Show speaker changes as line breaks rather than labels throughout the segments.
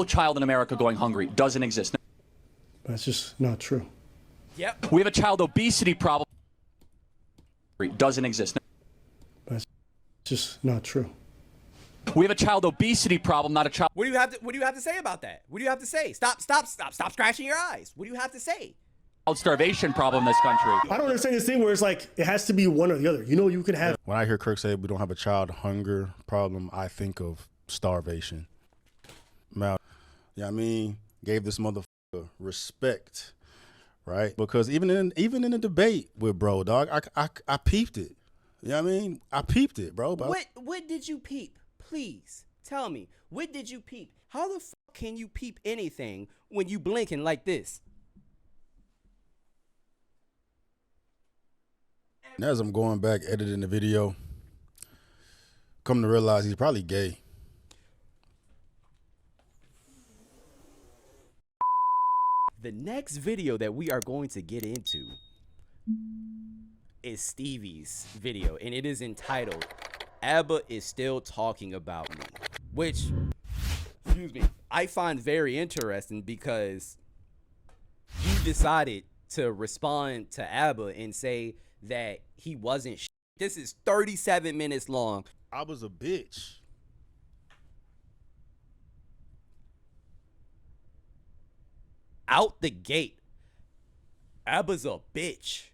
child in America going hungry. Doesn't exist.
That's just not true.
Yep.
We have a child obesity problem. Doesn't exist.
That's just not true.
We have a child obesity problem, not a child.
What do you have to say about that? What do you have to say? Stop scratching your eyes. What do you have to say?
Starvation problem in this country.
I don't understand this thing where it's like it has to be one or the other. You know, you could have.
When I hear Kirk say we don't have a child hunger problem, I think of starvation. Now, yeah, I mean, gave this motherfucker respect, right? Because even in the debate with bro, dog, I peeped it. You know what I mean? I peeped it, bro.
What did you peep? Please tell me. What did you peep? How the fuck can you peep anything when you blinking like this?
And as I'm going back editing the video, come to realize he's probably gay.
The next video that we are going to get into is Stevie's video, and it is entitled "Abba is Still Talking About Me," which, excuse me, I find very interesting because you decided to respond to Abba and say that he wasn't shit. This is 37 minutes long.
Abba's a bitch.
Out the gate, Abba's a bitch.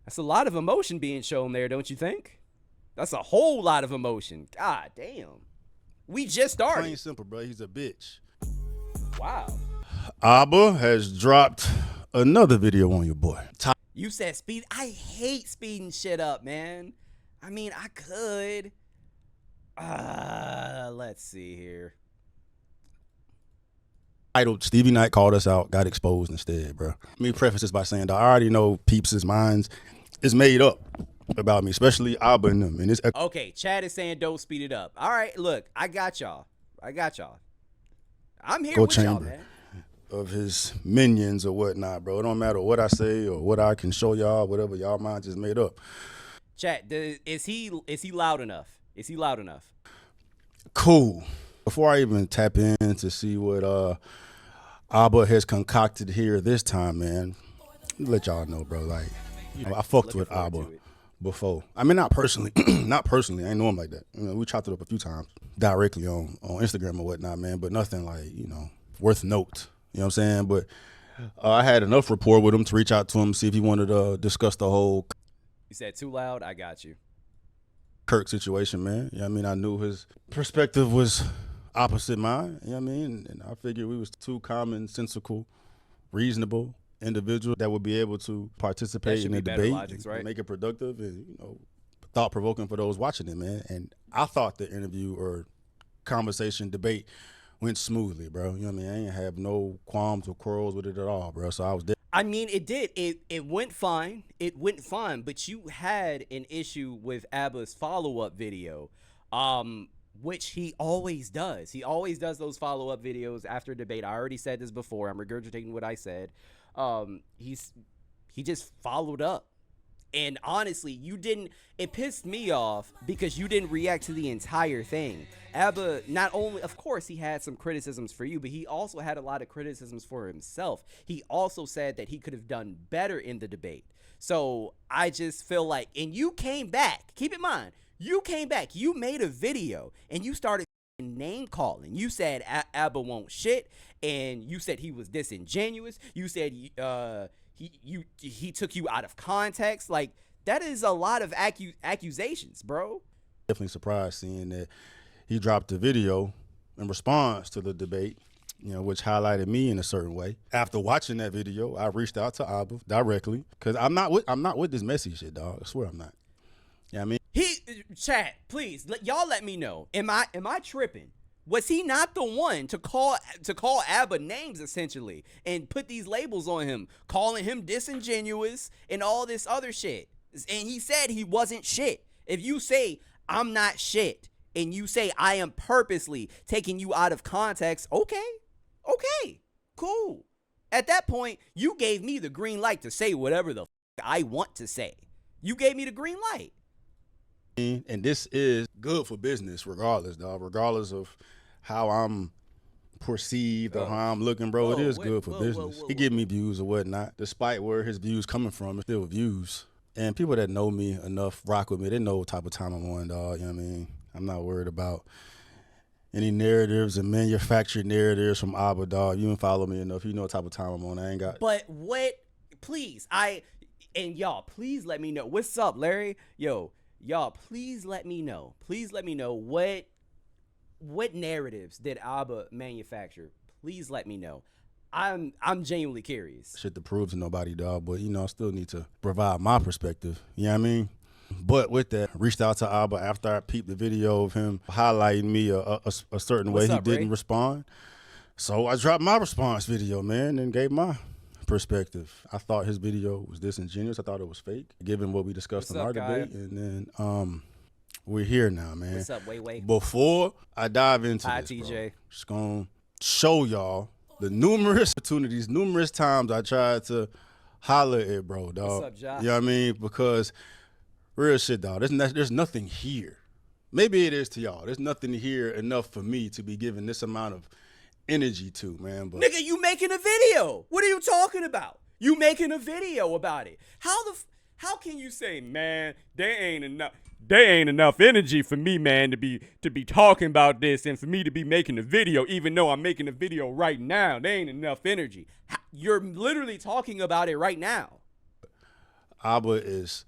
That's a lot of emotion being shown there, don't you think? That's a whole lot of emotion. God damn. We just started.
Plain simple, bro. He's a bitch.
Wow.
Abba has dropped another video on your boy.
You said speed. I hate speeding shit up, man. I mean, I could. Let's see here.
Titled Stevie Knight called us out, got exposed instead, bro. Let me preface this by saying that I already know Peeps' minds is made up about me, especially Abba and them. And it's
okay, Chad is saying don't speed it up. All right, look, I got y'all. I'm here with y'all, man.
Of his minions or whatnot, bro. It don't matter what I say or what I can show y'all, whatever y'all minds is made up.
Chat, is he loud enough? Is he loud enough?
Cool. Before I even tap in to see what Abba has concocted here this time, man, let y'all know, bro. Like, you know, I fucked with Abba before. I mean, not personally. Not personally. I ain't know him like that. You know, we chopped it up a few times directly on Instagram or whatnot, man. But nothing like, you know, worth note. You know what I'm saying? But I had enough rapport with him to reach out to him, see if he wanted to discuss the whole.
You said too loud? I got you.
Kirk situation, man. You know what I mean? I knew his perspective was opposite mine. You know what I mean? And I figured we was two commonsensical, reasonable individuals that would be able to participate in the debate,
logics, right?
And make it productive and, you know, thought-provoking for those watching it, man. And I thought the interview or conversation, debate went smoothly, bro. You know what I mean? I ain't have no qualms or quarrels with it at all, bro. So I was there.
I mean, it did. It went fine. It went fine. But you had an issue with Abba's follow-up video, which he always does. He always does those follow-up videos after a debate. I already said this before. I'm regurgitating what I said. He just followed up. And honestly, you didn't, it pissed me off because you didn't react to the entire thing. Abba, not only, of course, he had some criticisms for you, but he also had a lot of criticisms for himself. He also said that he could have done better in the debate. So I just feel like, and you came back, keep in mind, you came back, you made a video and you started name calling. You said Abba won't shit, and you said he was disingenuous. You said, he took you out of context. Like, that is a lot of accusations, bro.
Definitely surprised seeing that he dropped the video in response to the debate, you know, which highlighted me in a certain way. After watching that video, I reached out to Abba directly because I'm not with this messy shit, dog. I swear I'm not. You know what I mean?
Chat, please, y'all let me know. Am I tripping? Was he not the one to call Abba names, essentially, and put these labels on him, calling him disingenuous and all this other shit? And he said he wasn't shit. If you say, I'm not shit, and you say, I am purposely taking you out of context, okay, cool. At that point, you gave me the green light to say whatever the I want to say. You gave me the green light.
And this is good for business regardless, dog, regardless of how I'm perceived or how I'm looking, bro. It is good for business. He give me views or whatnot. Despite where his views coming from, it's still views. And people that know me enough, rock with me, they know what type of time I'm on, dog. You know what I mean? I'm not worried about any narratives and manufactured narratives from Abba, dog. You can follow me enough. You know what type of time I'm on. I ain't got.
But what? Please, and y'all, please let me know. What's up, Larry? Yo, y'all, please let me know. Please let me know what narratives did Abba manufacture? Please let me know. I'm genuinely curious.
Shit to prove to nobody, dog. But you know, I still need to provide my perspective. You know what I mean? But with that, reached out to Abba after I peeped the video of him highlighting me a certain way. He didn't respond. So I dropped my response video, man, and gave my perspective. I thought his video was disingenuous. I thought it was fake, given what we discussed in our debate. And then we're here now, man.
What's up, Way?
Before I dive into this,
TJ.
bro, just gonna show y'all the numerous opportunities, numerous times I tried to holler at bro, dog.
What's up, Ja?
You know what I mean? Because real shit, dog. There's nothing here. Maybe it is to y'all. There's nothing here enough for me to be giving this amount of energy to, man. But
Nigga, you making a video. What are you talking about? You making a video about it. How can you say, man, there ain't enough energy for me, man, to be talking about this and for me to be making a video, even though I'm making a video right now. There ain't enough energy. You're literally talking about it right now.
Abba is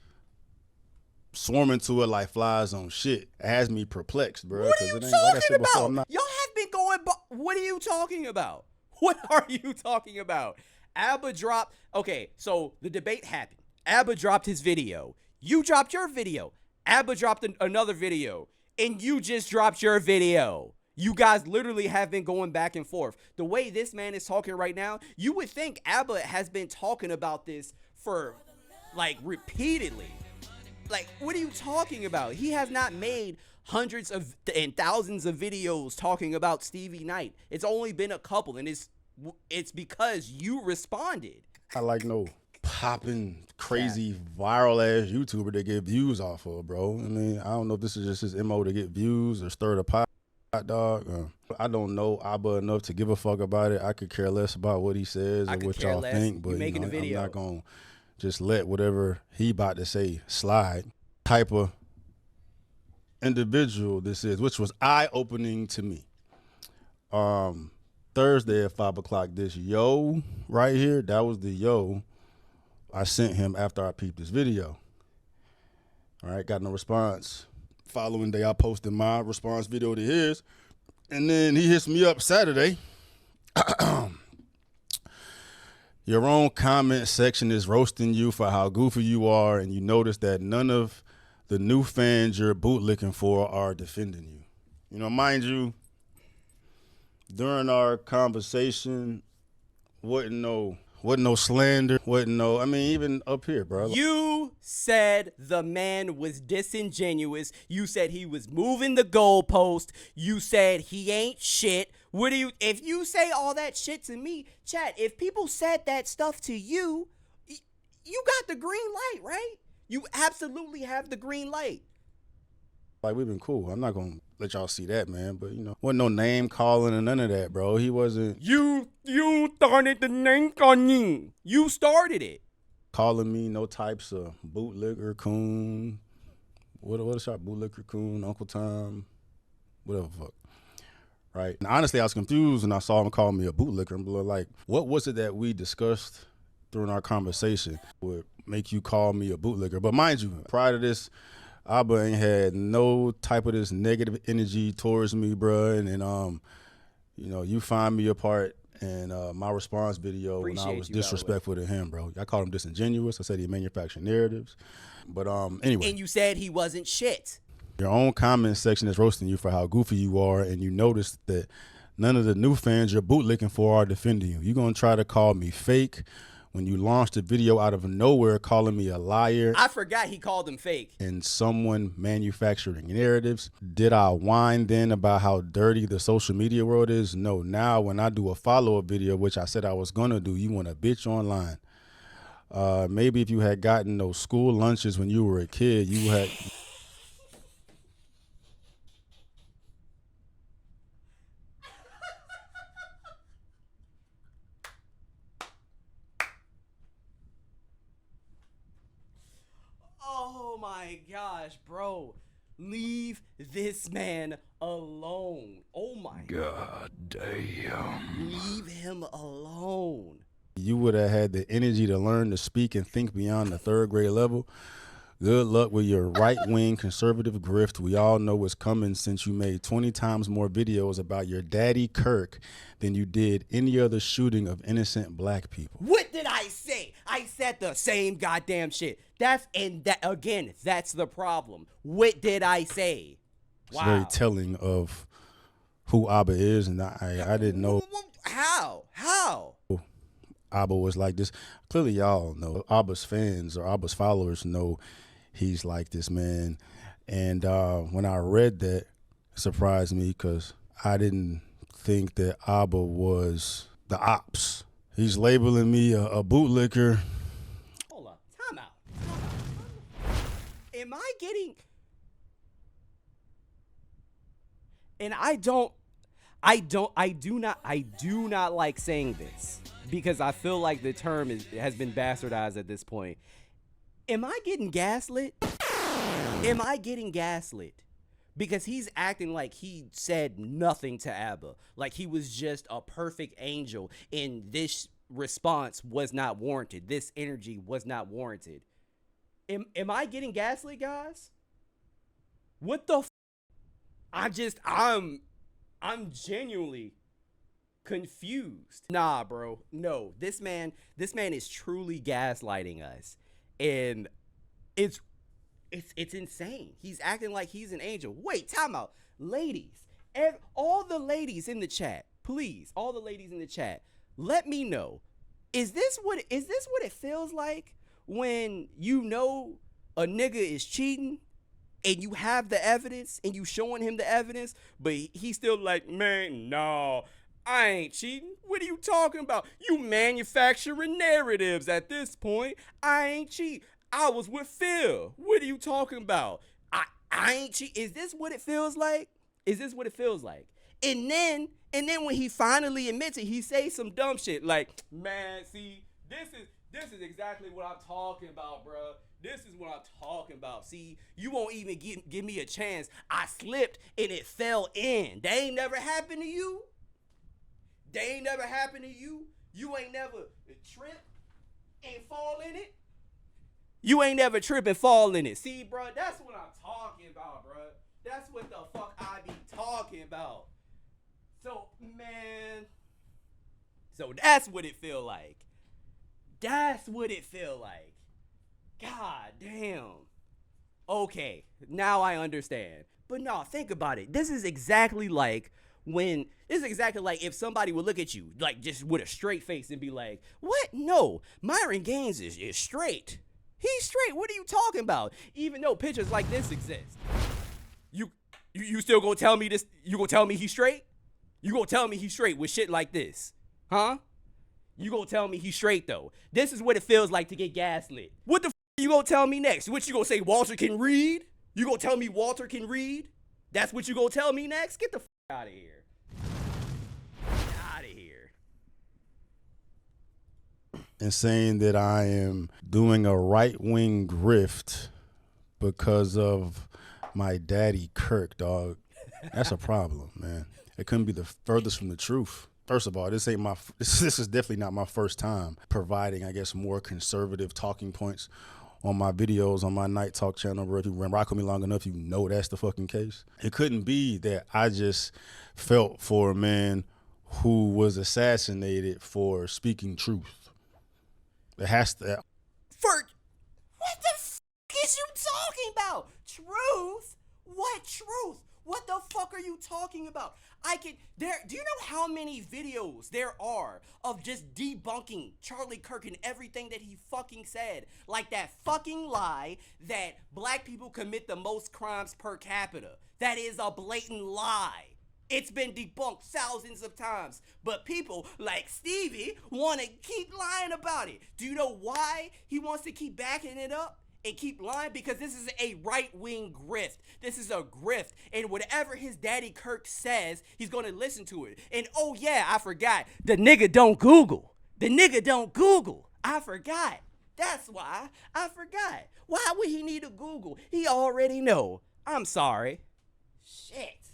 swarming to it like flies on shit. It has me perplexed, bro.
What are you talking about? Y'all have been going, what are you talking about? What are you talking about? Abba dropped, okay, so the debate happened. Abba dropped his video. You dropped your video. Abba dropped another video. And you just dropped your video. You guys literally have been going back and forth. The way this man is talking right now, you would think Abba has been talking about this for, like, repeatedly. Like, what are you talking about? He has not made hundreds of and thousands of videos talking about Stevie Knight. It's only been a couple, and it's because you responded.
I like no popping crazy viral ass YouTuber that get views off of, bro. I mean, I don't know if this is just his MO to get views or stir the pot, dog. I don't know Abba enough to give a fuck about it. I could care less about what he says or what y'all think, but you know, I'm not gonna just let whatever he about to say slide. Type of individual this is, which was eye-opening to me. Thursday at 5 o'clock, this yo right here, that was the yo I sent him after I peeped this video. All right, got no response. Following day, I posted my response video to his, and then he hits me up Saturday. Your own comment section is roasting you for how goofy you are, and you notice that none of the new fans you're bootlicking for are defending you. You know, mind you, during our conversation, wasn't no slander, I mean, even up here, bro.
You said the man was disingenuous. You said he was moving the goalpost. You said he ain't shit. If you say all that shit to me, chat, if people said that stuff to you, you got the green light, right? You absolutely have the green light.
Like, we've been cool. I'm not going to let y'all see that, man. But, you know, wasn't no name calling or none of that, bro. He wasn't.
You started the name calling. You started it.
Calling me no types of bootlicker coon. What is our bootlicker coon, Uncle Tom, whatever fuck. Right? And honestly, I was confused when I saw him call me a bootlicker. I'm like, what was it that we discussed during our conversation would make you call me a bootlicker? But mind you, prior to this, Abba ain't had no type of this negative energy towards me, bruh. And then, you know, you find me apart in my response video when I was disrespectful to him, bro. I called him disingenuous. I said he manufactured narratives. But anyway.
And you said he wasn't shit.
Your own comment section is roasting you for how goofy you are, and you notice that none of the new fans you're bootlicking for are defending you. You're going to try to call me fake when you launched a video out of nowhere calling me a liar.
I forgot he called him fake.
And someone manufacturing narratives. Did I whine then about how dirty the social media world is? No. Now when I do a follow-up video, which I said I was going to do, you want to bitch online. Maybe if you had gotten those school lunches when you were a kid, you had...
my gosh, bro. Leave this man alone. Oh my God damn. Leave him alone.
You would have had the energy to learn to speak and think beyond the 3rd grade level. Good luck with your right-wing conservative grift. We all know what's coming since you made 20 times more videos about your daddy Kirk than you did any other shooting of innocent black people.
What did I say? I said the same goddamn shit. That's the problem. What did I say?
It's very telling of who Abba is, and I didn't know.
How?
Abba was like this. Clearly, y'all know. Abba's fans or Abba's followers know he's like this, man. And when I read that, it surprised me because I didn't think that Abba was the ops. He's labeling me a bootlicker.
Hold up. Time out. Am I getting... And I do not like saying this because I feel like the term has been bastardized at this point. Am I getting gaslit? Am I getting gaslit? Because he's acting like he said nothing to Abba, like he was just a perfect angel, and this response was not warranted. This energy was not warranted. Am I getting gaslit, guys? What the? I'm genuinely confused. Nah, bro. No, this man is truly gaslighting us. And it's insane. He's acting like he's an angel. Wait, time out. Ladies, all the ladies in the chat, please, all the ladies in the chat, let me know. Is this what it feels like when you know a nigga is cheating and you have the evidence and you showing him the evidence, but he's still like, man, no, I ain't cheating. What are you talking about? You manufacturing narratives at this point. I ain't cheat. I was with Phil. What are you talking about? I ain't cheat. Is this what it feels like? Is this what it feels like? And then when he finally admits it, he says some dumb shit like, man, see, this is exactly what I'm talking about, bro. This is what I'm talking about. See, you won't even give me a chance. I slipped and it fell in. That ain't never happened to you? They ain't never happened to you? You ain't never tripped and fall in it? You ain't never trip and fall in it. See, bro, that's what I'm talking about, bro. That's what the fuck I be talking about. So, man. So that's what it feel like. That's what it feel like. God damn. Okay, now I understand. But no, think about it. This is exactly like if somebody would look at you like just with a straight face and be like, what? No, MyronGaines is straight. He's straight. What are you talking about? Even though pictures like this exist. You still gonna tell me this? You gonna tell me he's straight? You gonna tell me he's straight with shit like this? Huh? You gonna tell me he's straight though? This is what it feels like to get gaslit. What the you gonna tell me next? What you gonna say Walter can read? You gonna tell me Walter can read? That's what you gonna tell me next? Get the out of here. Out of here.
And saying that I am doing a right-wing grift because of my daddy Kirk, dog. That's a problem, man. It couldn't be the furthest from the truth. First of all, this is definitely not my first time providing, I guess, more conservative talking points on my videos on my Night Talk channel, bro. If you rock with me long enough, you know that's the fucking case. It couldn't be that I just felt for a man who was assassinated for speaking truth. It has to.
What the f*** is you talking about? Truth? What truth? What the fuck are you talking about? Do you know how many videos there are of just debunking Charlie Kirk and everything that he fucking said? Like that fucking lie that black people commit the most crimes per capita. That is a blatant lie. It's been debunked thousands of times, but people like Stevie want to keep lying about it. Do you know why he wants to keep backing it up and keep lying? Because this is a right-wing grift. This is a grift, and whatever his daddy Kirk says, he's going to listen to it. And oh yeah, I forgot, the nigga don't Google. The nigga don't Google. I forgot. That's why I forgot. Why would he need to Google? He already know. I'm sorry. Shit.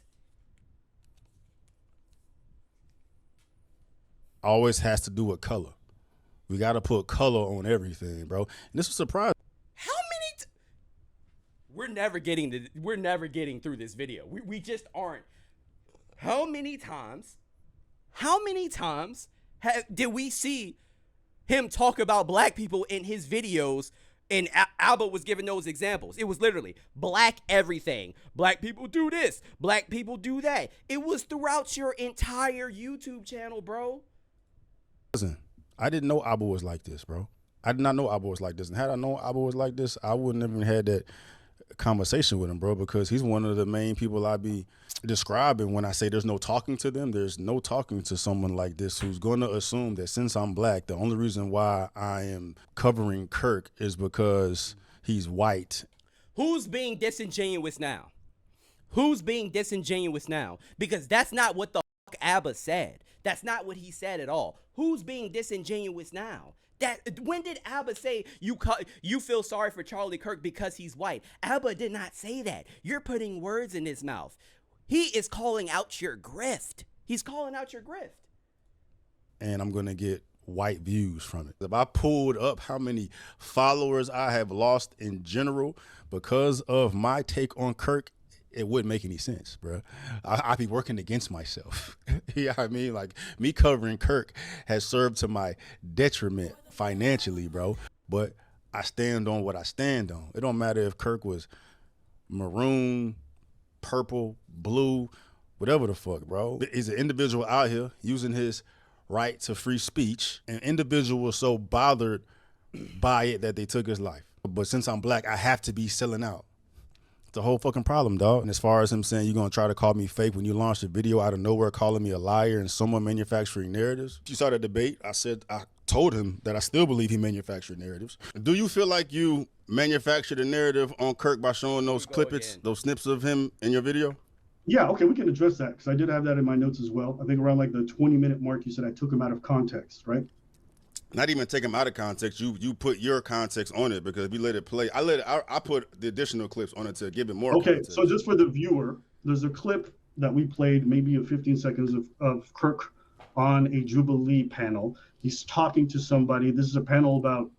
Always has to do with color. We got to put color on everything, bro. And this was surprising.
How many? We're never getting through this video. We just aren't. How many times did we see him talk about black people in his videos? And Alba was giving those examples. It was literally black everything. Black people do this. Black people do that. It was throughout your entire YouTube channel, bro.
Listen, I didn't know Abba was like this, bro. I did not know Abba was like this. And had I known Abba was like this, I wouldn't have even had that conversation with him, bro, because he's one of the main people I be describing when I say there's no talking to them. There's no talking to someone like this who's going to assume that since I'm black, the only reason why I am covering Kirk is because he's white.
Who's being disingenuous now? Who's being disingenuous now? Because that's not what the fuck Abba said. That's not what he said at all. Who's being disingenuous now? When did Abba say you feel sorry for Charlie Kirk because he's white? Abba did not say that. You're putting words in his mouth. He is calling out your grift. He's calling out your grift.
And I'm going to get white views from it. If I pulled up how many followers I have lost in general because of my take on Kirk, it wouldn't make any sense, bro. I'd be working against myself. Yeah, I mean, like, me covering Kirk has served to my detriment financially, bro. But I stand on what I stand on. It don't matter if Kirk was maroon, purple, blue, whatever the fuck, bro. He's an individual out here using his right to free speech. An individual was so bothered by it that they took his life. But since I'm black, I have to be selling out. The whole fucking problem, dog. And as far as him saying you're gonna try to call me fake when you launched a video out of nowhere calling me a liar and someone manufacturing narratives. You saw that debate. I told him that I still believe he manufactured narratives. Do you feel like you manufactured a narrative on Kirk by showing those those snips of him in your video?
Yeah, okay, we can address that because I did have that in my notes as well. I think around like the 20-minute mark, you said I took him out of context, right?
Not even take him out of context. You put your context on it because we let it play. I put the additional clips on it to give it more context.
So just for the viewer, there's a clip that we played, maybe a 15 seconds of Kirk on a Jubilee panel. He's talking to somebody. This is a panel about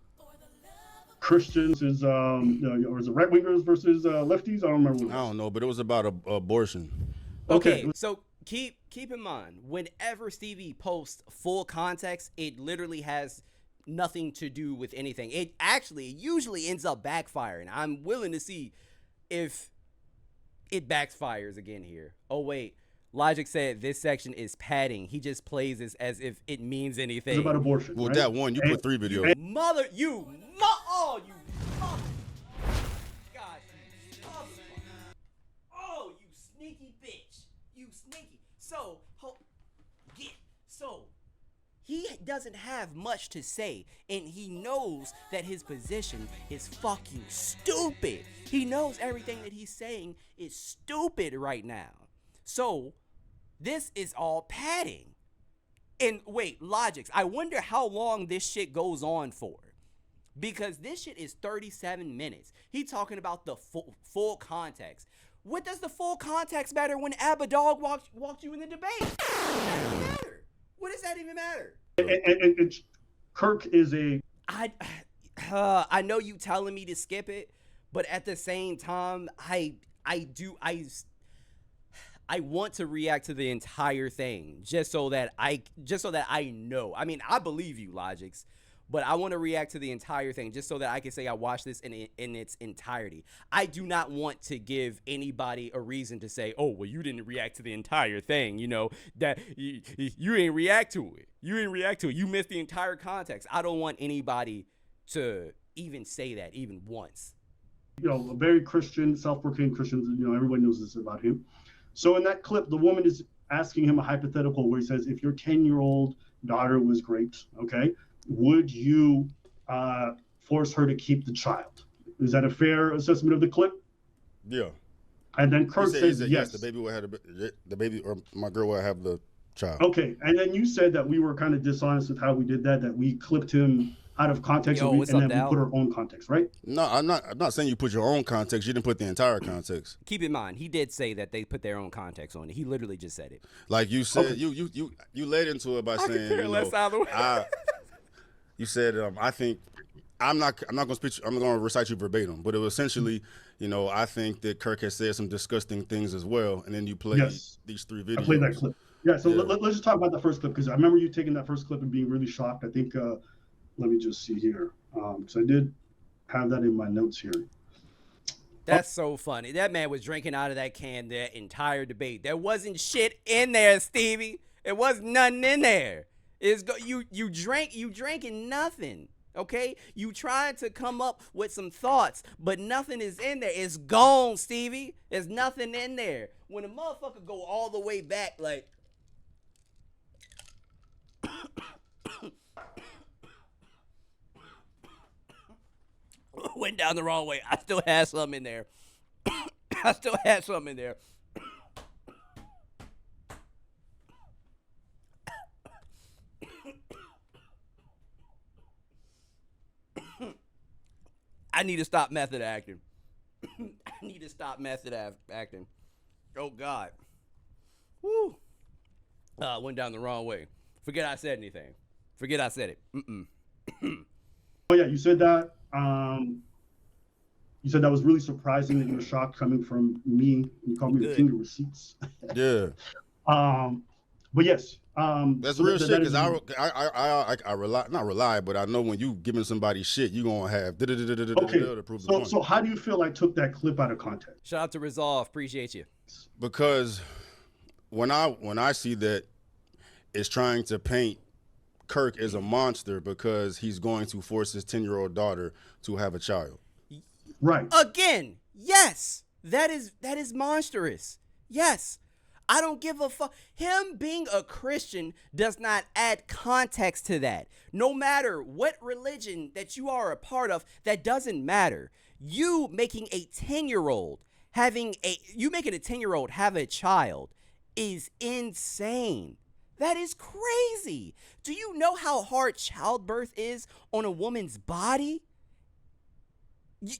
Christians, or is it right wingers versus lefties? I don't remember.
I don't know, but it was about abortion.
Okay, so keep in mind, whenever Stevie posts full context, it literally has nothing to do with anything. It actually usually ends up backfiring. I'm willing to see if it backfires again here. Oh wait, Logic said this section is padding. He just plays this as if it means anything.
It's about abortion.
Well,
right?
that one, you put 3 videos.
Oh, you mother. God, you motherfucker. Oh, you sneaky bitch. You sneaky. So he doesn't have much to say, and he knows that his position is fucking stupid. He knows everything that he's saying is stupid right now. So this is all padding. And wait, Logics, I wonder how long this shit goes on for. Because this shit is 37 minutes. He talking about the full context. What does the full context matter when Abba Dog walked you in the debate? What does that even matter? What does that even matter?
And Kirk is a...
I know you telling me to skip it, but at the same time, I want to react to the entire thing just so that I know. I mean, I believe you, Logics, but I want to react to the entire thing just so that I can say I watched this in its entirety. I do not want to give anybody a reason to say, oh, well, you didn't react to the entire thing, you know, that you didn't react to it. You didn't react to it. You missed the entire context. I don't want anybody to even say that even once.
You know, a very Christian, self-proclaimed Christian, you know, everybody knows this about him. So in that clip, the woman is asking him a hypothetical where he says, if your 10-year-old daughter was raped, okay, would you force her to keep the child? Is that a fair assessment of the clip?
Yeah.
And then Kirk says yes.
The baby will have the baby, or my girl will have the child.
Okay. And then you said that we were kind of dishonest with how we did that we clipped him out of context,
Yo, what's
and
up,
then we
Dal?
put our own context, right?
No, I'm not saying you put your own context. You didn't put the entire context.
Keep in mind, he did say that they put their own context on it. He literally just said it.
Like you said,
Okay.
you led into it by
I could
saying,
care
you
less
know,
either way.
you said, I think I'm not gonna speak. I'm gonna recite you verbatim, but it was essentially, you know, I think that Kirk has said some disgusting things as well, and then you played
Yes.
these 3 videos.
I played that clip. Yeah, so
Yeah.
let's just talk about the first clip, because I remember you taking that first clip and being really shocked. I think, let me just see here, because I did have that in my notes here.
That's so funny. That man was drinking out of that can the entire debate. There wasn't shit in there, Stevie. There was nothing in there. You drinking nothing. Okay? You tried to come up with some thoughts, but nothing is in there. It's gone, Stevie. There's nothing in there. When a motherfucker go all the way back, like went down the wrong way. I still had something in there. I still had something in there. I need to stop method acting. I need to stop method acting. Oh, God. Woo. Went down the wrong way. Forget I said anything. Forget I said it.
Oh yeah, you said that. You said that was really surprising that you were shocked coming from me. You called me the king of receipts.
Yeah.
But yes.
That's
so
real shit, because
I
I rely, not rely, but I know when you giving somebody shit, you gonna have to prove the point.
So how do you feel I took that clip out of context?
Shout out to Resolve. Appreciate you.
Because when I see that it's trying to paint Kirk as a monster because he's going to force his 10-year-old daughter to have a child.
Right.
Again, yes. That is monstrous. Yes. I don't give a fuck. Him being a Christian does not add context to that. No matter what religion that you are a part of, that doesn't matter. You making a 10-year-old have a child is insane. That is crazy. Do you know how hard childbirth is on a woman's body?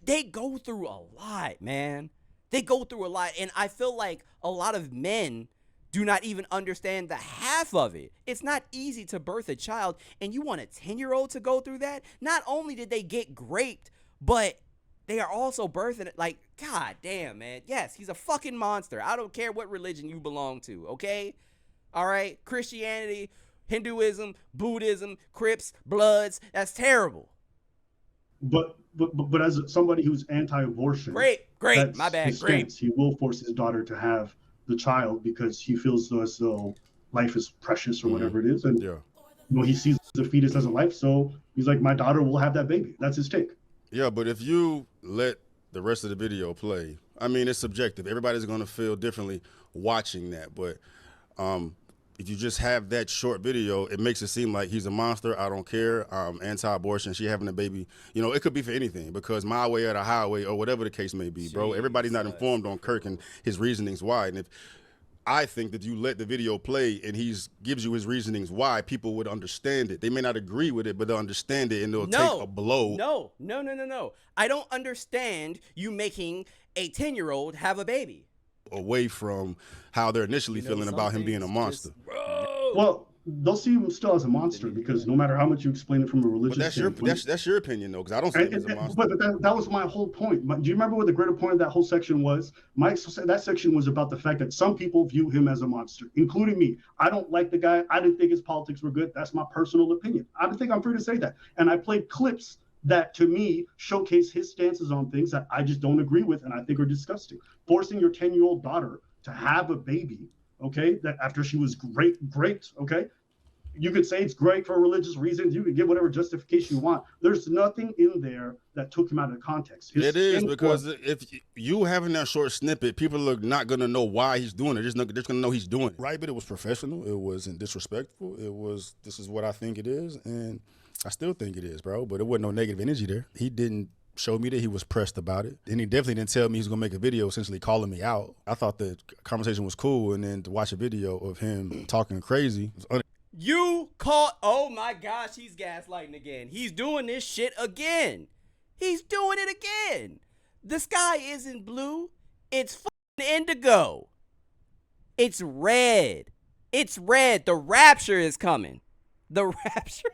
They go through a lot, man. They go through a lot, and I feel like a lot of men do not even understand the half of it. It's not easy to birth a child, and you want a 10-year-old to go through that? Not only did they get raped, but they are also birthing it. Like, god damn, man. Yes, he's a fucking monster. I don't care what religion you belong to, okay? All right? Christianity, Hinduism, Buddhism, Crips, Bloods, that's terrible.
But as somebody who's anti-abortion,
Great,
that's
my bad,
his
great.
stance. He will force his daughter to have the child because he feels as though life is precious or whatever it is, and
Yeah.
you know, he sees the fetus as a life, so he's like, my daughter will have that baby. That's his take.
Yeah, but if you let the rest of the video play, I mean, it's subjective. Everybody's going to feel differently watching that. But if you just have that short video, it makes it seem like he's a monster. I don't care. Anti-abortion. She having a baby. You know, it could be for anything, because my way or the highway or whatever the case may be, bro. Everybody's not informed on Kirk and his reasonings why. And if I think that you let the video play and gives you his reasonings why, people would understand it. They may not agree with it, but they'll understand it, and they'll take a blow.
No. I don't understand you making a 10-year-old have a baby.
Away from how they're initially feeling about him being a monster.
Well, they'll see him still as a monster because no matter how much you explain it from a religious
But
standpoint,
that's your opinion, though, because I don't see him as a monster.
But that was my whole point. Do you remember what the greater point of that whole section was? That section was about the fact that some people view him as a monster, including me. I don't like the guy. I didn't think his politics were good. That's my personal opinion. I think I'm free to say that. And I played clips that, to me, showcase his stances on things that I just don't agree with and I think are disgusting. Forcing your 10-year-old daughter to have a baby, okay, that after she was great, okay? You could say it's great for religious reasons. You could give whatever justification you want. There's nothing in there that took him out of context.
It is, because if you having that short snippet, people are not going to know why he's doing it. They're just going to know he's doing it. Right, but it was professional. It wasn't disrespectful. It was, this is what I think it is, and I still think it is, bro. But it wasn't no negative energy there. He didn't show me that he was pressed about it. And he definitely didn't tell me he was going to make a video essentially calling me out. I thought the conversation was cool, and then to watch a video of him talking crazy.
You caught. Oh my gosh, he's gaslighting again. He's doing this shit again. He's doing it again. The sky isn't blue. It's fucking indigo. It's red. It's red. The rapture is coming. The rapture.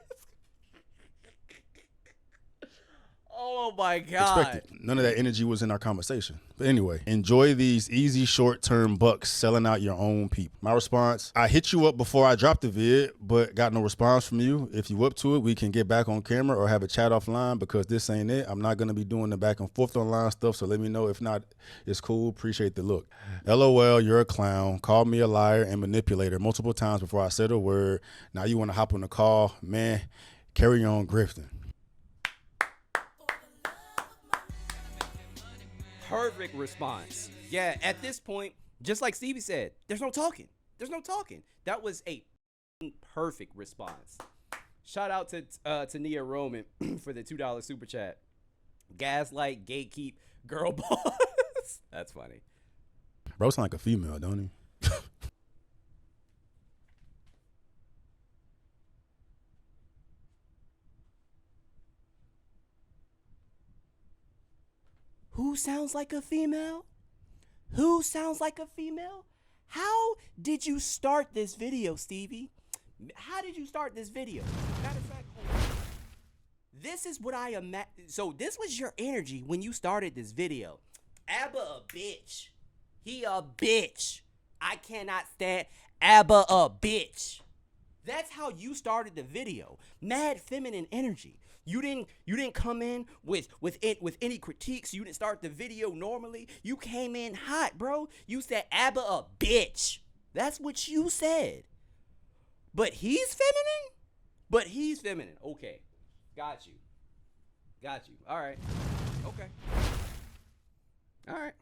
Oh my God.
Expected. None of that energy was in our conversation. But anyway, enjoy these easy short-term bucks selling out your own people. My response, I hit you up before I dropped the vid, but got no response from you. If you up to it, we can get back on camera or have a chat offline because this ain't it. I'm not going to be doing the back and forth online stuff, so let me know. If not, it's cool. Appreciate the look. LOL, you're a clown. Called me a liar and manipulator multiple times before I said a word. Now you want to hop on the call. Man, carry on grifting.
Perfect response. Yeah, at this point, just like Stevie said, there's no talking. There's no talking. That was a perfect response. Shout out to Nia Roman for the $2 super chat. Gaslight, gatekeep, girl boss. That's funny.
Bro sound like a female, don't he?
Who sounds like a female? Who sounds like a female? How did you start this video, Stevie? How did you start this video? Matter of fact, hold on. This is what I imagine. So this was your energy when you started this video. Abba a bitch. He a bitch. I cannot stand Abba a bitch. That's how you started the video. Mad feminine energy. You didn't come in with any critiques. You didn't start the video normally. You came in hot, bro. You said Abba a bitch. That's what you said. But he's feminine? Okay. Got you. All right. Okay. All right.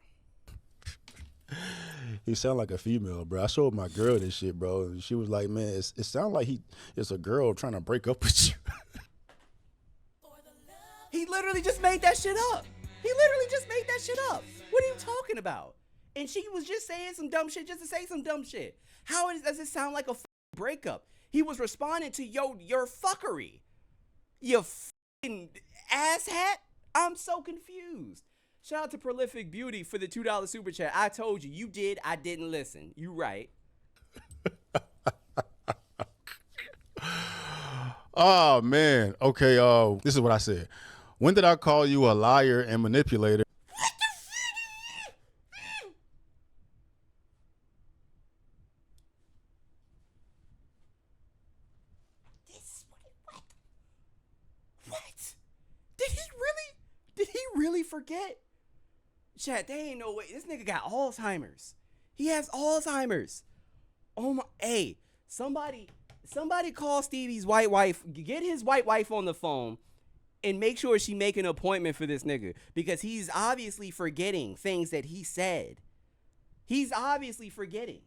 He sound like a female, bro. I showed my girl this shit, bro, and she was like, man, it sounds like it's a girl trying to break up with you.
He literally just made that shit up. What are you talking about? And she was just saying some dumb shit just to say some dumb shit. How does it sound like a breakup? He was responding to your fuckery. You fucking asshat. I'm so confused. Shout out to Prolific Beauty for the $2 super chat. I told you. You did. I didn't listen. You right.
Oh, man. Okay, this is what I said. When did I call you a liar and manipulator?
What? Did he really forget? Chat, they ain't no way. This nigga got Alzheimer's. He has Alzheimer's. Oh my, hey, somebody call Stevie's white wife. Get his white wife on the phone and make sure she make an appointment for this nigga because he's obviously forgetting things that he said. He's obviously forgetting.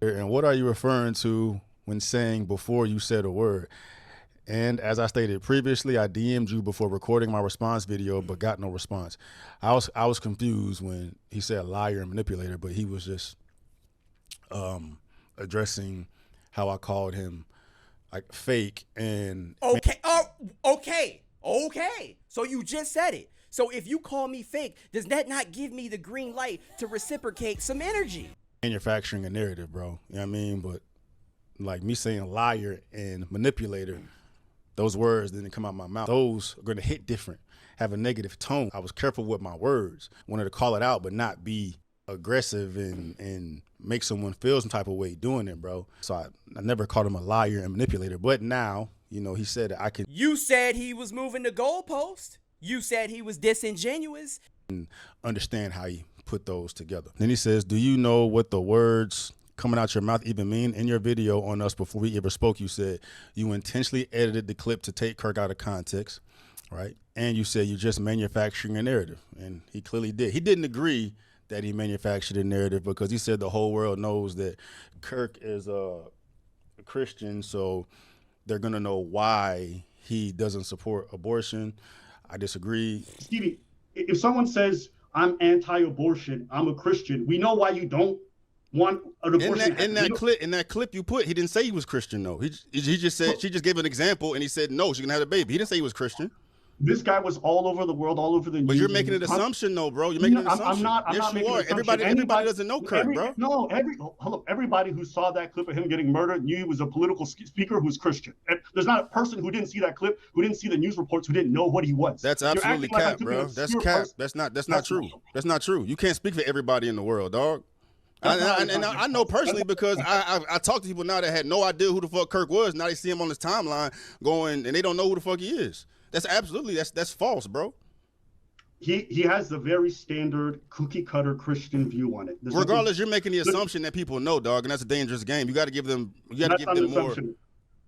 And what are you referring to when saying before you said a word? And as I stated previously, I DM'd you before recording my response video, but got no response. I was confused when he said liar and manipulator, but he was just addressing how I called him like fake and
okay. Oh, okay. So you just said it. So if you call me fake, does that not give me the green light to reciprocate some energy?
manufacturing a narrative, bro. You know what I mean? But like me saying liar and manipulator, those words didn't come out my mouth. Those are going to hit different, have a negative tone. I was careful with my words, wanted to call it out, but not be aggressive and make someone feel some type of way doing it, bro. So I never called him a liar and manipulator. But now, you know, he said that I can.
You said he was moving the goalpost. You said he was disingenuous.
And understand how he put those together. Then he says, do you know what the words coming out your mouth even mean? In your video on us before we ever spoke, you said you intentionally edited the clip to take Kirk out of context, right? And you said you're just manufacturing a narrative. And he clearly did. He didn't agree that he manufactured a narrative because he said the whole world knows that Kirk is a Christian, so they're going to know why he doesn't support abortion. I disagree.
Stevie, if someone says, I'm anti-abortion, I'm a Christian, we know why you don't. want an abortion.
In that clip you put, he didn't say he was Christian though. He just said, she just gave an example and he said no, she can have a baby. He didn't say he was Christian.
This guy was all over the world, all over the news.
But you're making an assumption, though, bro. You're making an assumption.
I'm not making an assumption.
Everybody doesn't know Kirk, bro.
No, everybody who saw that clip of him getting murdered knew he was a political speaker who's Christian. There's not a person who didn't see that clip, who didn't see the news reports, who didn't know what he was.
That's absolutely cap, bro. That's cap. That's not true. That's not true. You can't speak for everybody in the world, dog. I know personally because I talk to people now that had no idea who the fuck Kirk was. Now they see him on his timeline going, and they don't know who the fuck he is. That's false, bro.
He has the very standard cookie cutter Christian view on it.
Regardless, you're making the assumption that people know, dog, and that's a dangerous game. You got to give them. You got to give them more.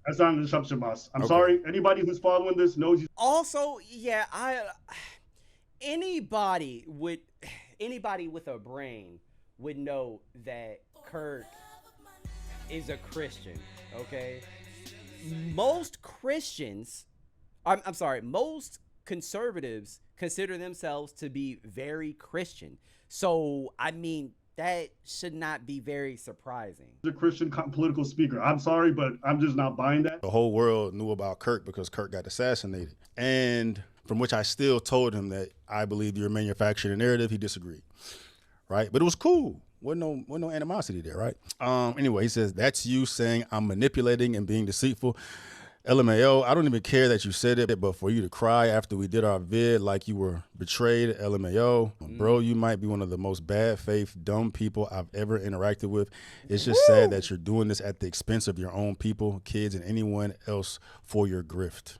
That's not an assumption, boss. I'm sorry. Anybody who's following this knows.
Also, yeah, anybody with a brain would know that Kirk is a Christian. Okay, most Christians. I'm sorry, most conservatives consider themselves to be very Christian. So, I mean, that should not be very surprising.
The Christian political speaker. I'm sorry, but I'm just not buying that.
The whole world knew about Kirk because Kirk got assassinated. And from which I still told him that I believe you're manufacturing a narrative. He disagreed, right? But it was cool. Wasn't no animosity there, right? Anyway, he says, that's you saying I'm manipulating and being deceitful. LMAO, I don't even care that you said it, but for you to cry after we did our vid like you were betrayed, LMAO, bro, you might be one of the most bad faith, dumb people I've ever interacted with. It's just sad that you're doing this at the expense of your own people, kids, and anyone else for your grift.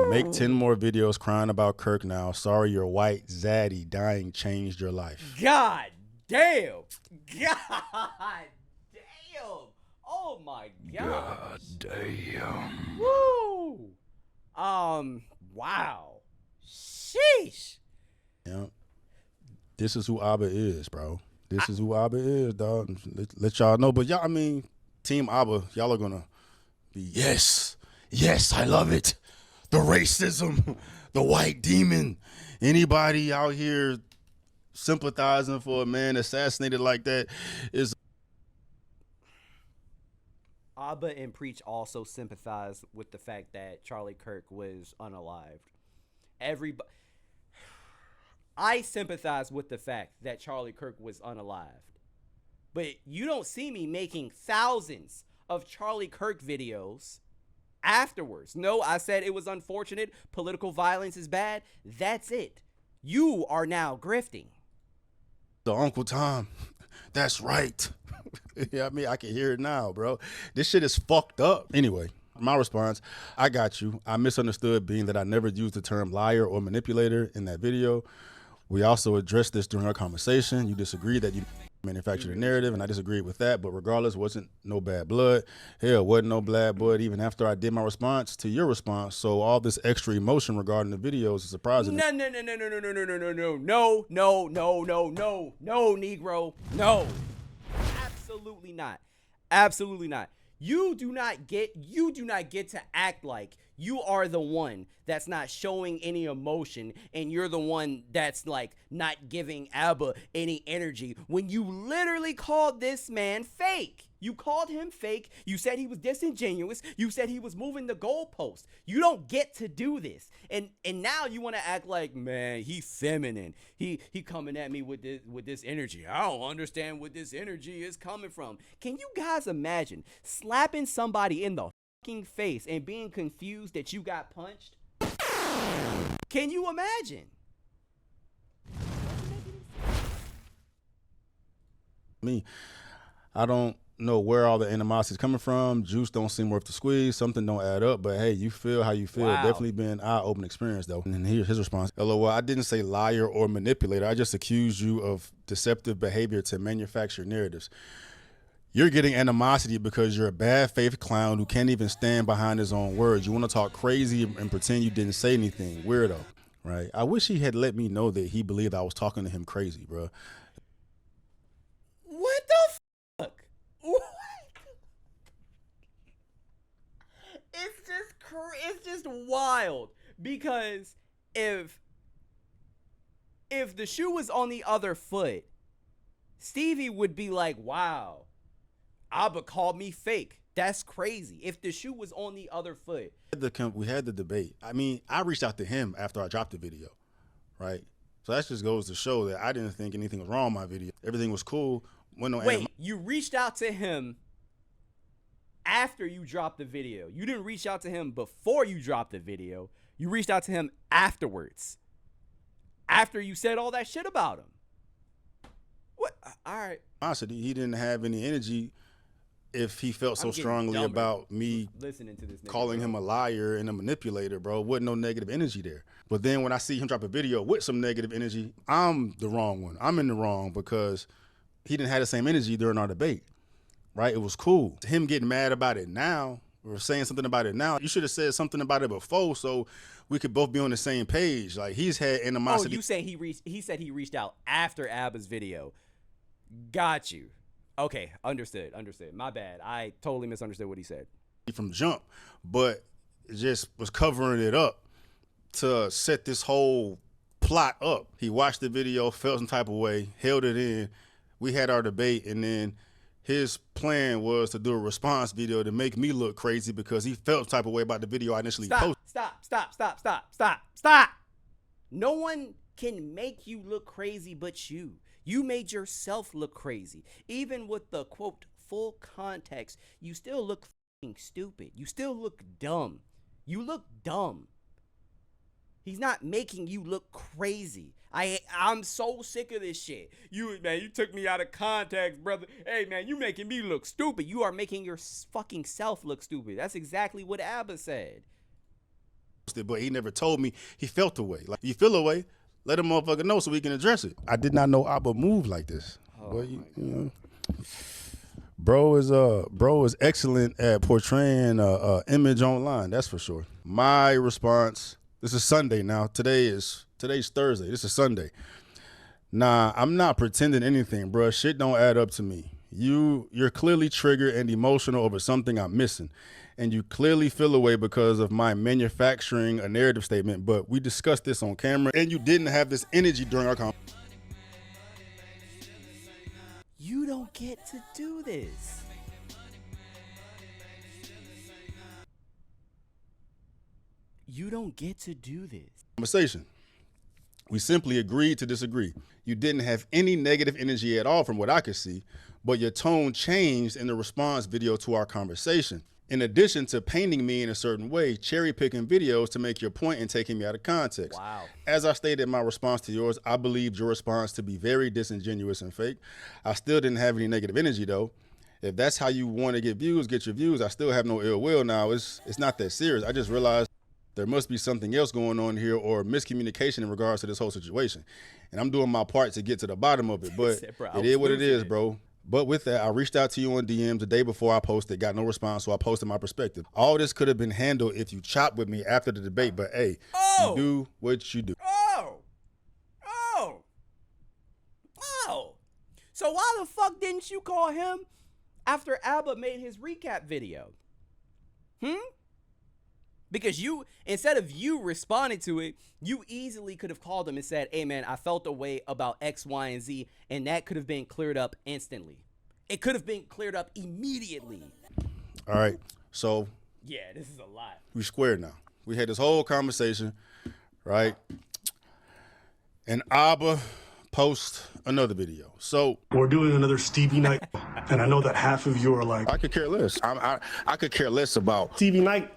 Make 10 more videos crying about Kirk now. Sorry your white zaddy dying changed your life.
God damn. God damn. Oh my God.
God damn.
Woo. Wow. Sheesh.
Yeah. This is who Abba is, bro. This is who Abba is, dog. Let y'all know. But y'all, I mean, Team Abba, y'all are gonna be yes, I love it. The racism, the white demon. Anybody out here sympathizing for a man assassinated like that is.
Abba and Preach also sympathize with the fact that Charlie Kirk was unalived. I sympathize with the fact that Charlie Kirk was unalived. But you don't see me making thousands of Charlie Kirk videos afterwards. No, I said it was unfortunate. Political violence is bad. That's it. You are now grifting.
The Uncle Tom. That's right. Yeah, I mean, I can hear it now, bro. This shit is fucked up. Anyway, my response, I got you. I misunderstood, being that I never used the term liar or manipulator in that video. We also addressed this during our conversation. You disagreed that you manufactured a narrative, and I disagreed with that. But regardless, wasn't no bad blood. Hell, wasn't no bad blood even after I did my response to your response. So all this extra emotion regarding the videos is surprising.
No, Negro. No. Absolutely not. Absolutely not. You do not get to act like you are the one that's not showing any emotion, and you're the one that's like not giving Abba any energy when you literally called this man fake. You called him fake. You said he was disingenuous. You said he was moving the goalpost. You don't get to do this. And now you want to act like, man, he feminine. He coming at me with this energy. I don't understand what this energy is coming from. Can you guys imagine slapping somebody in the fucking face and being confused that you got punched? Can you imagine?
I don't know where all the animosity is coming from. Juice don't seem worth the squeeze. Something don't add up. But hey, you feel how you feel.
Wow.
Definitely been an eye-opening experience, though. And here's his response. LOL, I didn't say liar or manipulator. I just accused you of deceptive behavior to manufacture narratives. You're getting animosity because you're a bad faith clown who can't even stand behind his own words. You want to talk crazy and pretend you didn't say anything. Weirdo, right? I wish he had let me know that he believed I was talking to him crazy, bro.
What the fuck? What? It's just wild, because if the shoe was on the other foot, Stevie would be like, wow, Abba called me fake. That's crazy. If the shoe was on the other foot.
We had the debate. I mean, I reached out to him after I dropped the video, right? So that just goes to show that I didn't think anything was wrong with my video. Everything was cool.
Wait, you reached out to him after you dropped the video. You didn't reach out to him before you dropped the video. You reached out to him afterwards. After you said all that shit about him. What? All right.
Honestly, he didn't have any energy if he felt so strongly about me
listening to this nigga,
calling him a liar and a manipulator, bro. Wasn't no negative energy there. But then when I see him drop a video with some negative energy, I'm the wrong one. I'm in the wrong because he didn't have the same energy during our debate, right? It was cool. Him getting mad about it now or saying something about it now, you should have said something about it before so we could both be on the same page. Like, he's had animosity.
Oh, you say he said he reached out after Abba's video. Got you. Okay, understood. My bad. I totally misunderstood what he said.
From jump, but it just was covering it up to set this whole plot up. He watched the video, felt some type of way, held it in. We had our debate, and then his plan was to do a response video to make me look crazy because he felt some type of way about the video I initially posted.
Stop. No one can make you look crazy but you. You made yourself look crazy. Even with the, quote, full context, you still look fucking stupid. You still look dumb. You look dumb. He's not making you look crazy. I'm so sick of this shit. You took me out of context, brother. Hey, man, you making me look stupid. You are making your fucking self look stupid. That's exactly what Abba said.
But he never told me he felt a way. Like, you feel a way, let a motherfucker know so we can address it. I did not know Abba moved like this. But you know, bro is excellent at portraying a image online. That's for sure. My response. This is Sunday now. Today's Thursday. This is Sunday. Nah, I'm not pretending anything, bro. Shit don't add up to me. You're clearly triggered and emotional over something I'm missing. And you clearly feel away because of my manufacturing a narrative statement, but we discussed this on camera and you didn't have this energy during our conversation.
You don't get to do this. You don't get to do this.
Conversation. We simply agreed to disagree. You didn't have any negative energy at all from what I could see, but your tone changed in the response video to our conversation. In addition to painting me in a certain way, cherry picking videos to make your point and taking me out of context.
Wow.
As I stated in my response to yours, I believed your response to be very disingenuous and fake. I still didn't have any negative energy though. If that's how you want to get views, get your views. I still have no ill will now. It's not that serious. I just realized there must be something else going on here or miscommunication in regards to this whole situation. And I'm doing my part to get to the bottom of it, but it is what it is, bro. But with that, I reached out to you on DMs the day before I posted, got no response, so I posted my perspective. All this could have been handled if you chopped with me after the debate, but hey, you do what you do.
So why the fuck didn't you call him after Abba made his recap video? Because instead of you responding to it, you easily could have called him and said, hey man, I felt a way about X, Y, and Z, and that could have been cleared up instantly. It could have been cleared up immediately.
All right, so.
Yeah, this is a lot.
We squared now. We had this whole conversation, right? And Abba post another video. So.
We're doing another Stevie night, and I know that half of you are like.
I could care less. I could care less about.
Stevie night.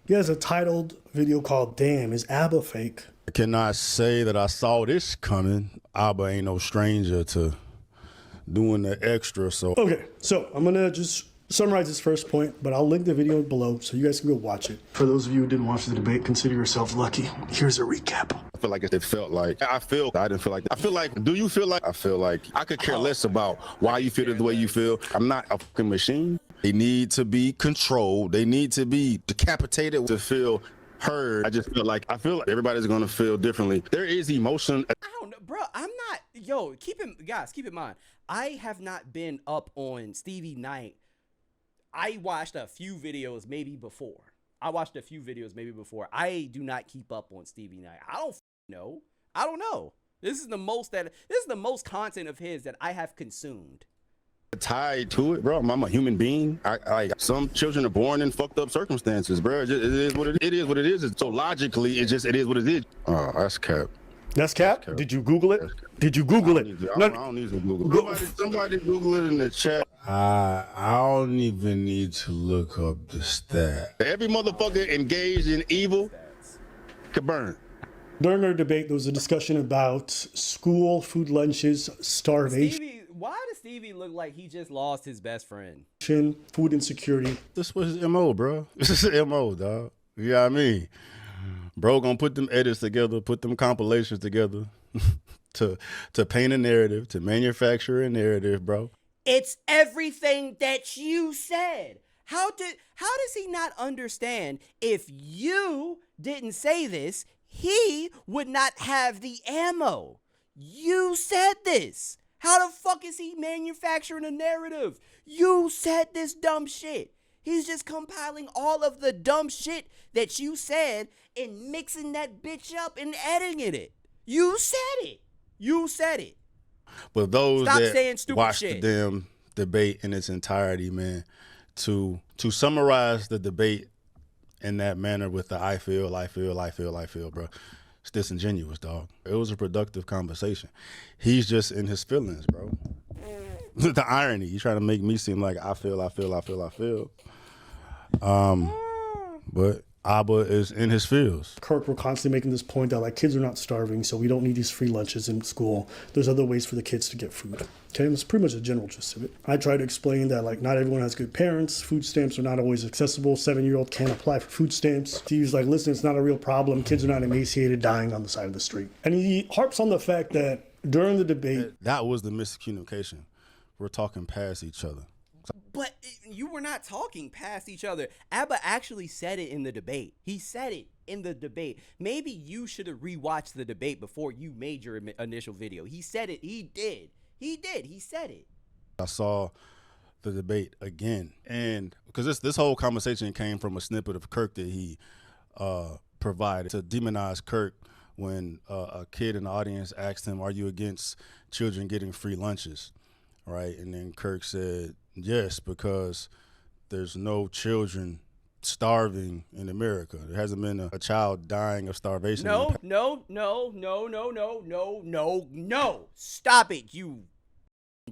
He has a titled video called Damn, Is Abba Fake?
I cannot say that I saw this coming. Abba ain't no stranger to doing the extra, so.
Okay, so I'm gonna just summarize this first point, but I'll link the video below so you guys can go watch it. For those of you who didn't watch the debate, consider yourselves lucky. Here's a recap.
I feel like it felt like, I didn't feel like that. I feel like, do you feel like? I feel like I could care less about why you feel the way you feel. I'm not a fucking machine. They need to be controlled. They need to be decapitated to feel heard. I feel like everybody's gonna feel differently. There is emotion.
I don't know, bro. I'm not. Yo, keep in mind. I have not been up on Stevie Knight. I watched a few videos maybe before. I do not keep up on Stevie Knight. I don't know. I don't know. This is the most content of his that I have consumed.
tied to it, bro. I'm a human being. Some children are born in fucked up circumstances, bro. It is what it is. What it is. So logically, it is what it is. Oh, that's cap.
That's cap? Did you Google it? Did you Google it?
I don't need to Google it. Somebody Google it in the chat. I don't even need to look up the stat. Every motherfucker engaged in evil could burn.
During our debate, there was a discussion about school, food lunches, starvation.
Why does Stevie look like he just lost his best friend?
Food insecurity.
This was his MO, bro. This is his MO, dog. You know what I mean? Bro gonna put them edits together, put them compilations together to paint a narrative, to manufacture a narrative, bro.
It's everything that you said. How does he not understand if you didn't say this, he would not have the ammo? You said this. How the fuck is he manufacturing a narrative? You said this dumb shit. He's just compiling all of the dumb shit that you said and mixing that bitch up and editing it. You said it. You said it.
But those
Stop
that
saying stupid
watched
shit.
the damn debate in its entirety, man, to summarize the debate in that manner with the I feel, bro. It's disingenuous, dog. It was a productive conversation. He's just in his feelings, bro. The irony, he's trying to make me seem like I feel. But Abba is in his feels.
Kirk were constantly making this point that like kids are not starving, so we don't need these free lunches in school. There's other ways for the kids to get food. Okay, that's pretty much the general gist of it. I try to explain that like not everyone has good parents. Food stamps are not always accessible. 7-year-old can't apply for food stamps. Steve's like, listen, it's not a real problem. Kids are not emaciated, dying on the side of the street. And he harps on the fact that during the debate,
that was the miscommunication. We're talking past each other.
But you were not talking past each other. Abba actually said it in the debate. He said it in the debate. Maybe you should have rewatched the debate before you made your initial video. He said it. He did. He did. He said it.
I saw the debate again, and because this whole conversation came from a snippet of Kirk that he provided to demonize Kirk when a kid in the audience asked him, "Are you against children getting free lunches?" Right, and then Kirk said, yes, because there's no children starving in America. There hasn't been a child dying of starvation.
No. Stop it, you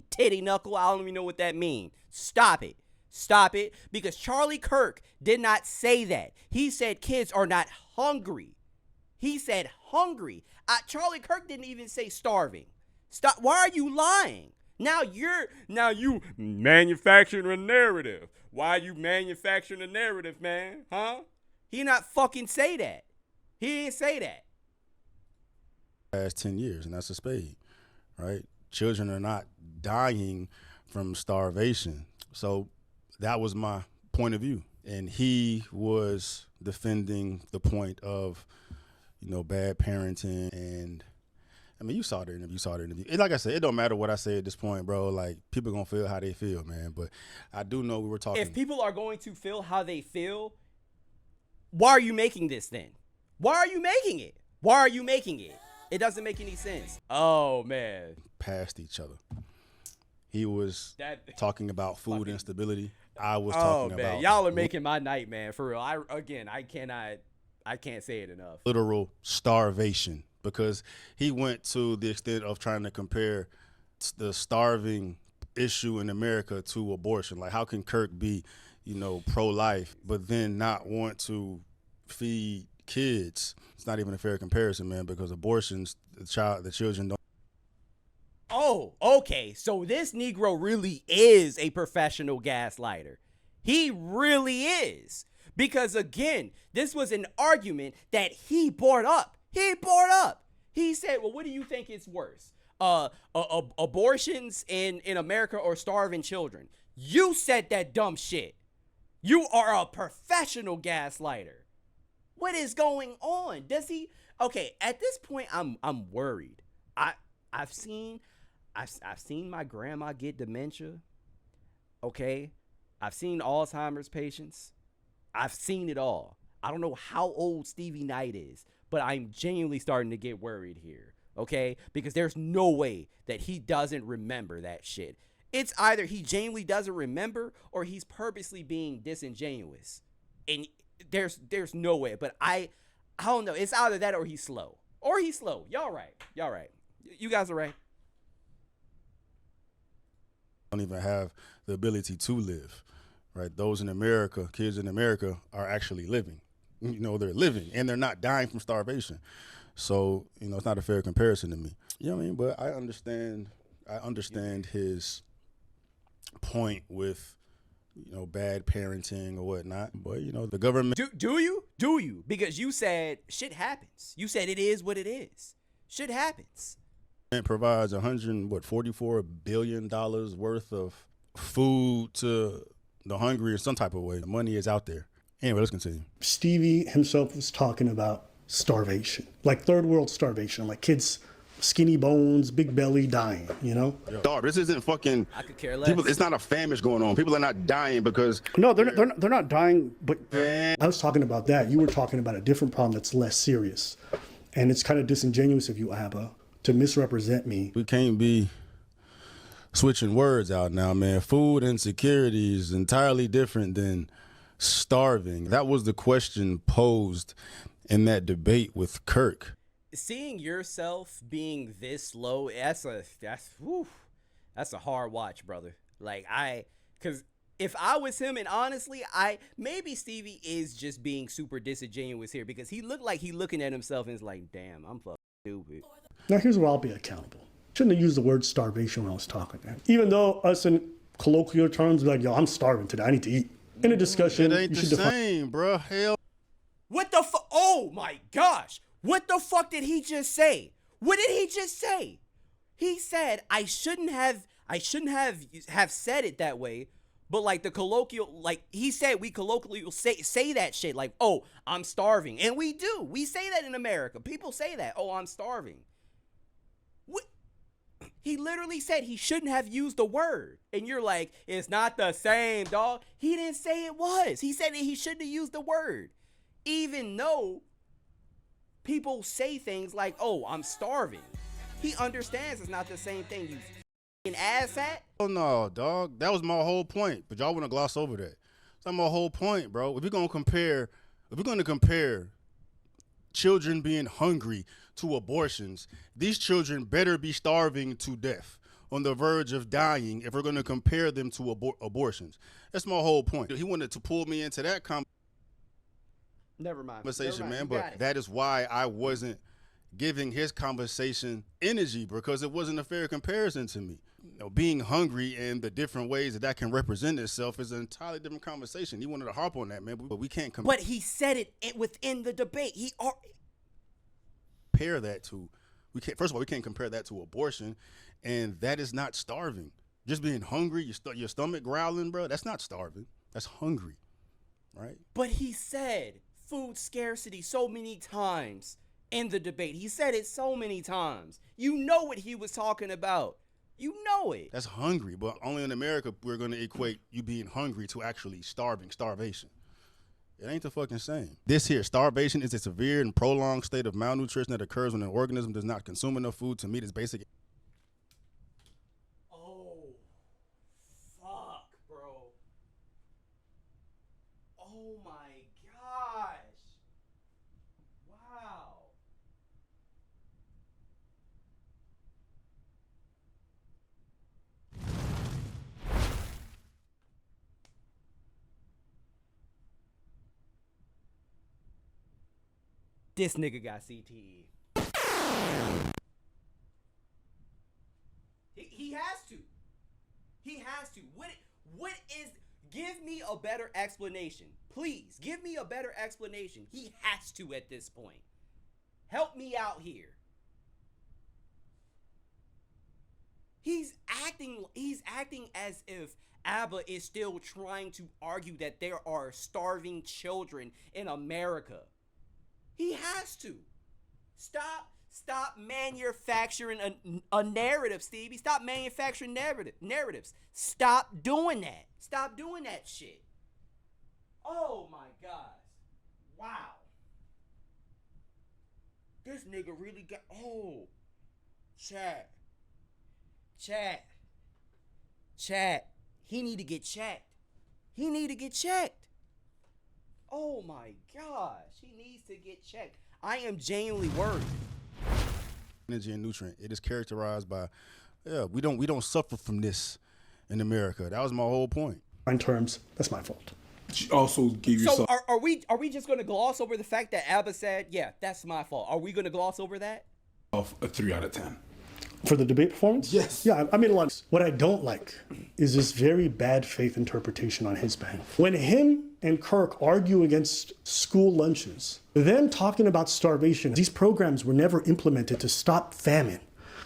titty knuckle. I don't even know what that means. Stop it. Stop it. Because Charlie Kirk did not say that. He said kids are not hungry. He said hungry. Charlie Kirk didn't even say starving. Stop. Why are you lying? Now you manufacturing a narrative. Why are you manufacturing a narrative, man? Huh? He not fucking say that. He didn't say that.
Past 10 years, and that's a spade, right? Children are not dying from starvation. So that was my point of view. And he was defending the point of, bad parenting. And I mean, you saw the interview. Like I said, it don't matter what I say at this point, bro. Like, people gonna feel how they feel, man. But I do know we were talking.
If people are going to feel how they feel, why are you making this then? Why are you making it? Why are you making it? It doesn't make any sense. Oh, man.
Past each other. He was talking about food instability. I was talking about.
Y'all are making my night, man. For real. I can't say it enough.
Literal starvation. Because he went to the extent of trying to compare the starving issue in America to abortion. Like, how can Kirk be, pro-life, but then not want to feed kids? It's not even a fair comparison, man, because abortions, the children don't.
Oh, okay. So this Negro really is a professional gaslighter. He really is. Because, again, this was an argument that he brought up. He said, well, what do you think is worse? Abortions in America or starving children? You said that dumb shit. You are a professional gaslighter. What is going on? Does he? Okay, at this point, I'm worried. I've seen my grandma get dementia. Okay, I've seen Alzheimer's patients. I've seen it all. I don't know how old Stevie Knight is, but I'm genuinely starting to get worried here, okay? Because there's no way that he doesn't remember that shit. It's either he genuinely doesn't remember or he's purposely being disingenuous. And there's no way. But I don't know. It's either that or he's slow. Or he's slow. Y'all right. Y'all right. You guys are right.
Don't even have the ability to live, right? Those in America, kids in America, are actually living. You know, they're living and they're not dying from starvation. So, you know, it's not a fair comparison to me. You know what I mean? But I understand his point with, you know, bad parenting or whatnot. But, you know, the government.
Do you? Because you said shit happens. You said it is what it is. Shit happens.
It provides $144 billion worth of food to the hungry in some type of way. The money is out there. Anyway, let's continue.
Stevie himself was talking about starvation, like third world starvation, like kids, skinny bones, big belly, dying, you know?
Starve. This isn't fucking.
I could care less.
People, it's not a famine going on. People are not dying because.
No, they're not dying, but I was talking about that. You were talking about a different problem that's less serious. And it's kind of disingenuous of you, Abba, to misrepresent me.
We can't be switching words out now, man. Food insecurity is entirely different than starving. That was the question posed in that debate with Kirk.
Seeing yourself being this low, that's a hard watch, brother. Like cause if I was him, and honestly, maybe Stevie is just being super disingenuous here because he looked like he looking at himself and is like, damn, I'm fucking stupid.
Now here's where I'll be accountable. Shouldn't have used the word starvation when I was talking, man. Even though us in colloquial terms, like, yo, I'm starving today, I need to eat. In a discussion,
It ain't the same, bro. Hell.
What the fuck? Oh my gosh. What the fuck did he just say? What did he just say? He said, I shouldn't have said it that way. But like the colloquial, like he said, we colloquially will say that shit like, oh, I'm starving. And we do. We say that in America. People say that. Oh, I'm starving. What? He literally said he shouldn't have used the word. And you're like, it's not the same, dog. He didn't say it was. He said that he shouldn't have used the word. Even though people say things like, oh, I'm starving. He understands it's not the same thing, you f***ing asshat.
Oh no, dog. That was my whole point. But y'all want to gloss over that. That's my whole point, bro. If we're gonna compare children being hungry to abortions, these children better be starving to death, on the verge of dying, if we're gonna compare them to abortions. That's my whole point. He wanted to pull me into that
Never mind.
conversation, man. But that is why I wasn't giving his conversation energy, because it wasn't a fair comparison to me. You know, being hungry and the different ways that can represent itself is an entirely different conversation. He wanted to harp on that, man, but we can't compare.
But he said it within the debate.
Compare that to, first of all, we can't compare that to abortion, and that is not starving. Just being hungry, your stomach growling, bro, that's not starving. That's hungry, right?
But he said food scarcity so many times in the debate. He said it so many times. You know what he was talking about. You know it.
That's hungry, but only in America we're going to equate you being hungry to actually starvation. It ain't the fucking same. This here, starvation is a severe and prolonged state of malnutrition that occurs when an organism does not consume enough food to meet its basic.
Oh, fuck, bro. Oh my gosh. Wow. This nigga got CTE. He has to. He has to. What is... Give me a better explanation. Please, give me a better explanation. He has to at this point. Help me out here. He's acting as if Abba is still trying to argue that there are starving children in America. He has to. Stop manufacturing a narrative, Stevie. Stop manufacturing narratives. Stop doing that. Stop doing that shit. Oh my gosh. Wow. This nigga really got... Oh. Chat. Chat. He need to get checked. He need to get checked. Oh my gosh. He needs to get checked. I am genuinely worried.
Energy and nutrient. It is characterized by, we don't suffer from this in America. That was my whole point.
In terms, that's my fault.
She also gave you
So are we just gonna gloss over the fact that Abba said, yeah, that's my fault? Are we gonna gloss over that?
a 3 out of 10.
For the debate performance?
Yes.
Yeah, I made a lot. What I don't like is this very bad faith interpretation on his behalf. When him and Kirk argue against school lunches, them talking about starvation, these programs were never implemented to stop famine.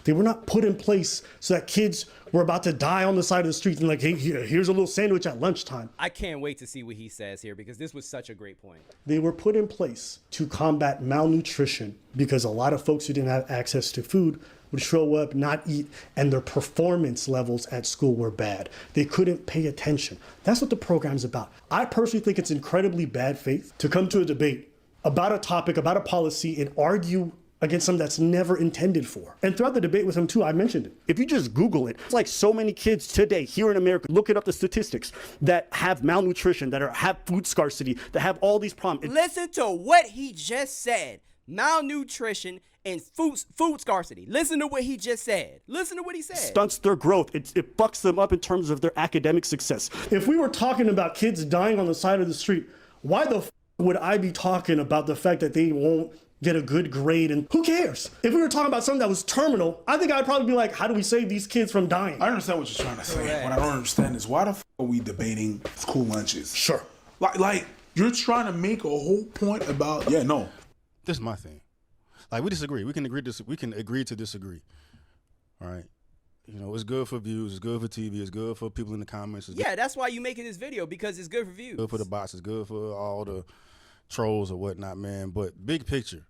They were not put in place so that kids were about to die on the side of the street and like, hey, here's a little sandwich at lunchtime.
I can't wait to see what he says here because this was such a great point.
They were put in place to combat malnutrition because a lot of folks who didn't have access to food would show up, not eat, and their performance levels at school were bad. They couldn't pay attention. That's what the program's about. I personally think it's incredibly bad faith to come to a debate about a topic, about a policy, and argue against something that's never intended for. And throughout the debate with him too, I mentioned it. If you just Google it, it's like so many kids today here in America, looking up the statistics, that have malnutrition, that have food scarcity, that have all these problems.
Listen to what he just said. Malnutrition and food scarcity. Listen to what he just said. Listen to what he said.
Stunts their growth. It fucks them up in terms of their academic success. If we were talking about kids dying on the side of the street, why the would I be talking about the fact that they won't get a good grade, and who cares? If we were talking about something that was terminal, I think I'd probably be like, how do we save these kids from dying?
I understand what you're trying to say.
Correct.
What I don't understand is why the f are we debating school lunches?
Sure.
Like you're trying to make a whole point about, no.
This is my thing. Like, we disagree. We can agree to disagree. All right. You know, it's good for views. It's good for TV. It's good for people in the comments.
Yeah, that's why you making this video, because it's good for views.
Good for the bots. It's good for all the trolls or whatnot, man. But big picture,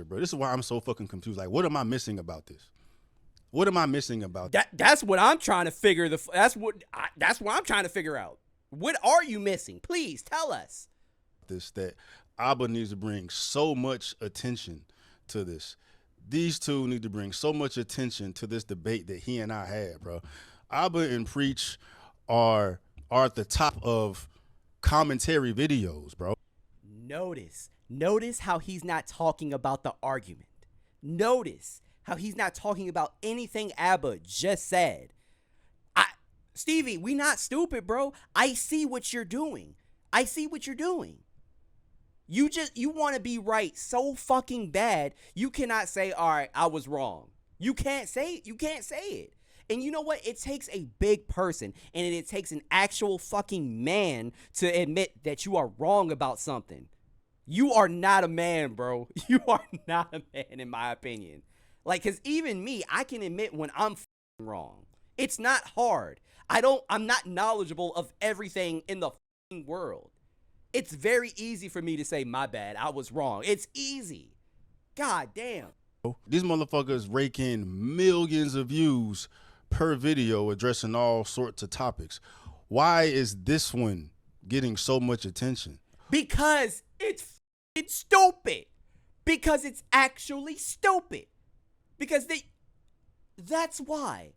bro. This is why I'm so fucking confused. Like, what am I missing about this? What am I missing about this?
That's what I'm trying to figure. That's what I'm trying to figure out. What are you missing? Please tell us.
That Abba needs to bring so much attention to this. These two need to bring so much attention to this debate that he and I had, bro. Abba and Preach are at the top of commentary videos, bro.
Notice how he's not talking about the argument. Notice how he's not talking about anything Abba just said. Stevie, we not stupid, bro. I see what you're doing. You want to be right so fucking bad, you cannot say, all right, I was wrong. You can't say it. And you know what? It takes a big person, and it takes an actual fucking man to admit that you are wrong about something. You are not a man, bro. You are not a man, in my opinion. Like, because even me, I can admit when I'm wrong. It's not hard. I'm not knowledgeable of everything in the world. It's very easy for me to say, my bad, I was wrong. It's easy. God damn.
These motherfuckers rake in millions of views per video addressing all sorts of topics. Why is this one getting so much attention?
Because it's stupid. Because it's actually stupid. That's why.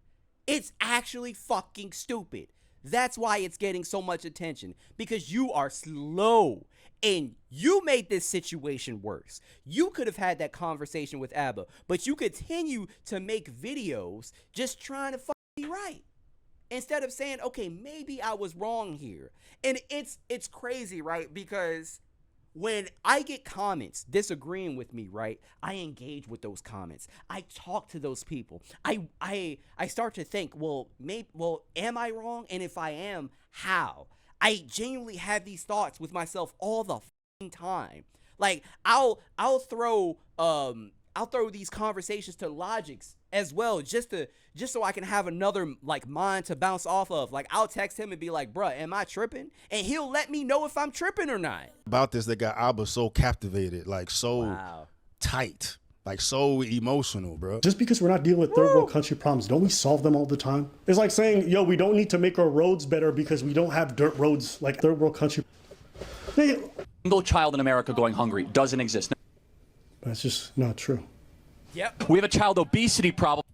It's actually fucking stupid. That's why it's getting so much attention, because you are slow and you made this situation worse. You could have had that conversation with Abba, but you continue to make videos just trying to be right instead of saying, okay, maybe I was wrong here. And it's crazy, right? Because when I get comments disagreeing with me, right, I engage with those comments. I talk to those people. I start to think, well, am I wrong? And if I am, how? I genuinely have these thoughts with myself all the time. Like, I'll throw these conversations to Logics as well, just so I can have another like mind to bounce off of. Like, I'll text him and be like, bruh, am I tripping? And he'll let me know if I'm tripping or not.
About this, they got Abba so captivated, like so tight, like so emotional, bro.
Just because we're not dealing with third world country problems, don't we solve them all the time? It's like saying, yo, we don't need to make our roads better because we don't have dirt roads like third world country.
Single child in America going hungry doesn't exist.
That's just not true.
Yep.
We have a child obesity problem.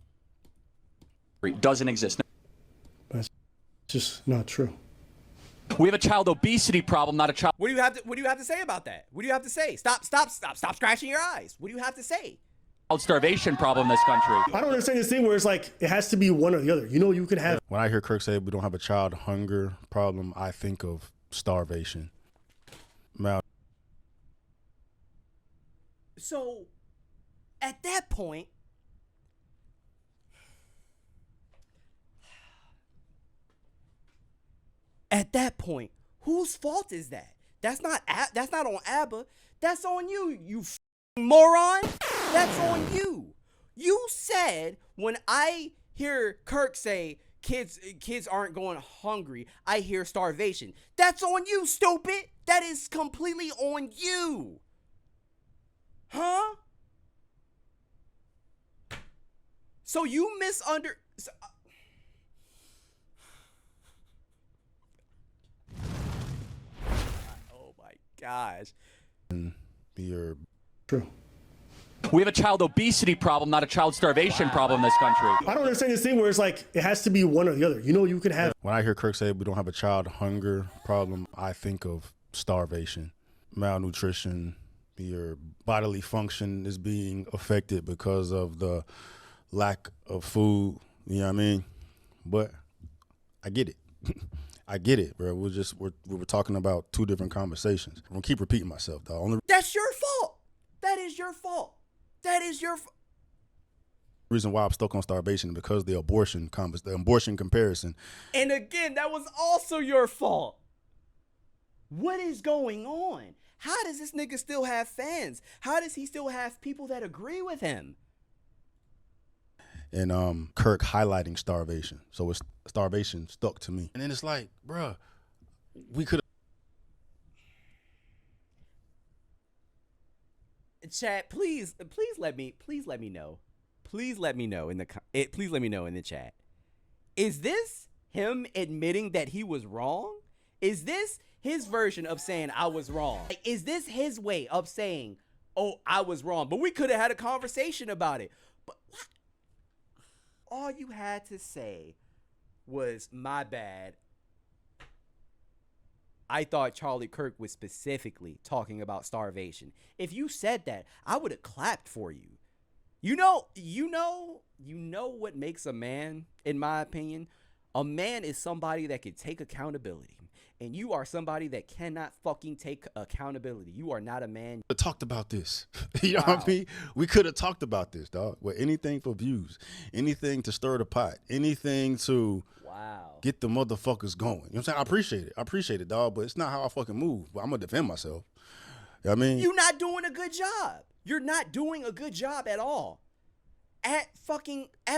Doesn't exist.
just not true.
We have a child obesity problem, not a child.
What do you have to say about that? What do you have to say? Stop scratching your eyes. What do you have to say?
Starvation problem in this country.
I don't understand this thing where it's like it has to be one or the other. You know, you could have.
When I hear Kirk say we don't have a child hunger problem, I think of starvation.
So, at that point, whose fault is that? That's not on Abba. That's on you, you moron. That's on you. You said when I hear Kirk say kids aren't going hungry, I hear starvation. That's on you, stupid. That is completely on you. Huh? So you oh my gosh.
You're
True.
We have a child obesity problem, not a child starvation problem in this country.
I don't understand this thing where it's like it has to be one or the other. You know, you could have.
When I hear Kirk say we don't have a child hunger problem, I think of starvation, malnutrition. Your bodily function is being affected because of the lack of food. You know what I mean? But I get it. I get it, bro. We were talking about two different conversations. I'm gonna keep repeating myself, dog.
That's your fault. That is your fault. That is your
reason why I'm stuck on starvation is because the abortion comparison.
And again, that was also your fault. What is going on? How does this nigga still have fans? How does he still have people that agree with him?
And Kirk highlighting starvation. So it's starvation stuck to me. And then it's like, bruh, we could
Chat, please let me know. Please let me know in the chat. Is this him admitting that he was wrong? Is this his version of saying I was wrong? Like, is this his way of saying, "Oh, I was wrong"? But we could have had a conversation about it. But what? All you had to say was my bad. I thought Charlie Kirk was specifically talking about starvation. If you said that, I would have clapped for you. You know what makes a man, in my opinion? A man is somebody that can take accountability. And you are somebody that cannot fucking take accountability. You are not a man.
We talked about this. You know what I mean? We could have talked about this, dog. With anything for views, anything to stir the pot, anything to get the motherfuckers going. You know what I'm saying? I appreciate it, dog, but it's not how I fucking move. But I'm going to defend myself. You know what I mean?
You're not doing a good job. You're not doing a good job at all. At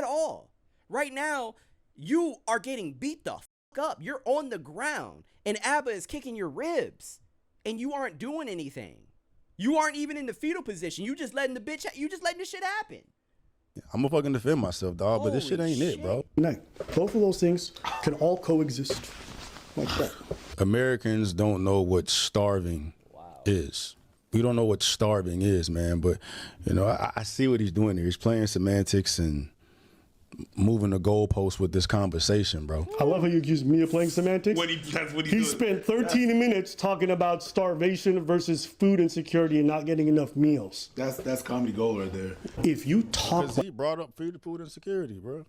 all. Right now, you are getting beat the fuck up. You're on the ground. And Abba is kicking your ribs. And you aren't doing anything. You aren't even in the fetal position. You just letting this shit happen.
I'm gonna fucking defend myself, dog, but this shit ain't it, bro.
No, both of those things can all coexist like that.
Americans don't know what starving is. We don't know what starving is, man. But, you know, I see what he's doing here. He's playing semantics and moving the goalposts with this conversation, bro.
I love how you accuse me of playing semantics.
That's what
He spent 13 minutes talking about starvation versus food insecurity and not getting enough meals.
That's comedy gold right there.
If you talk
Because he brought up food insecurity, bro.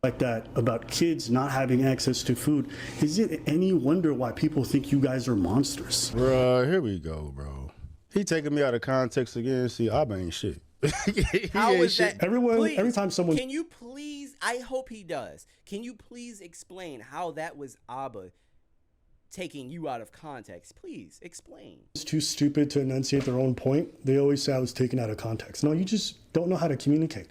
like that about kids not having access to food, is it any wonder why people think you guys are monsters?
Bro, here we go, bro. He taking me out of context again. See, I ain't shit.
How is that?
Every time someone...
Can you please, I hope he does. Can you please explain how that was Abba taking you out of context? Please explain.
It's too stupid to enunciate their own point. They always say I was taken out of context. No, you just don't know how to communicate.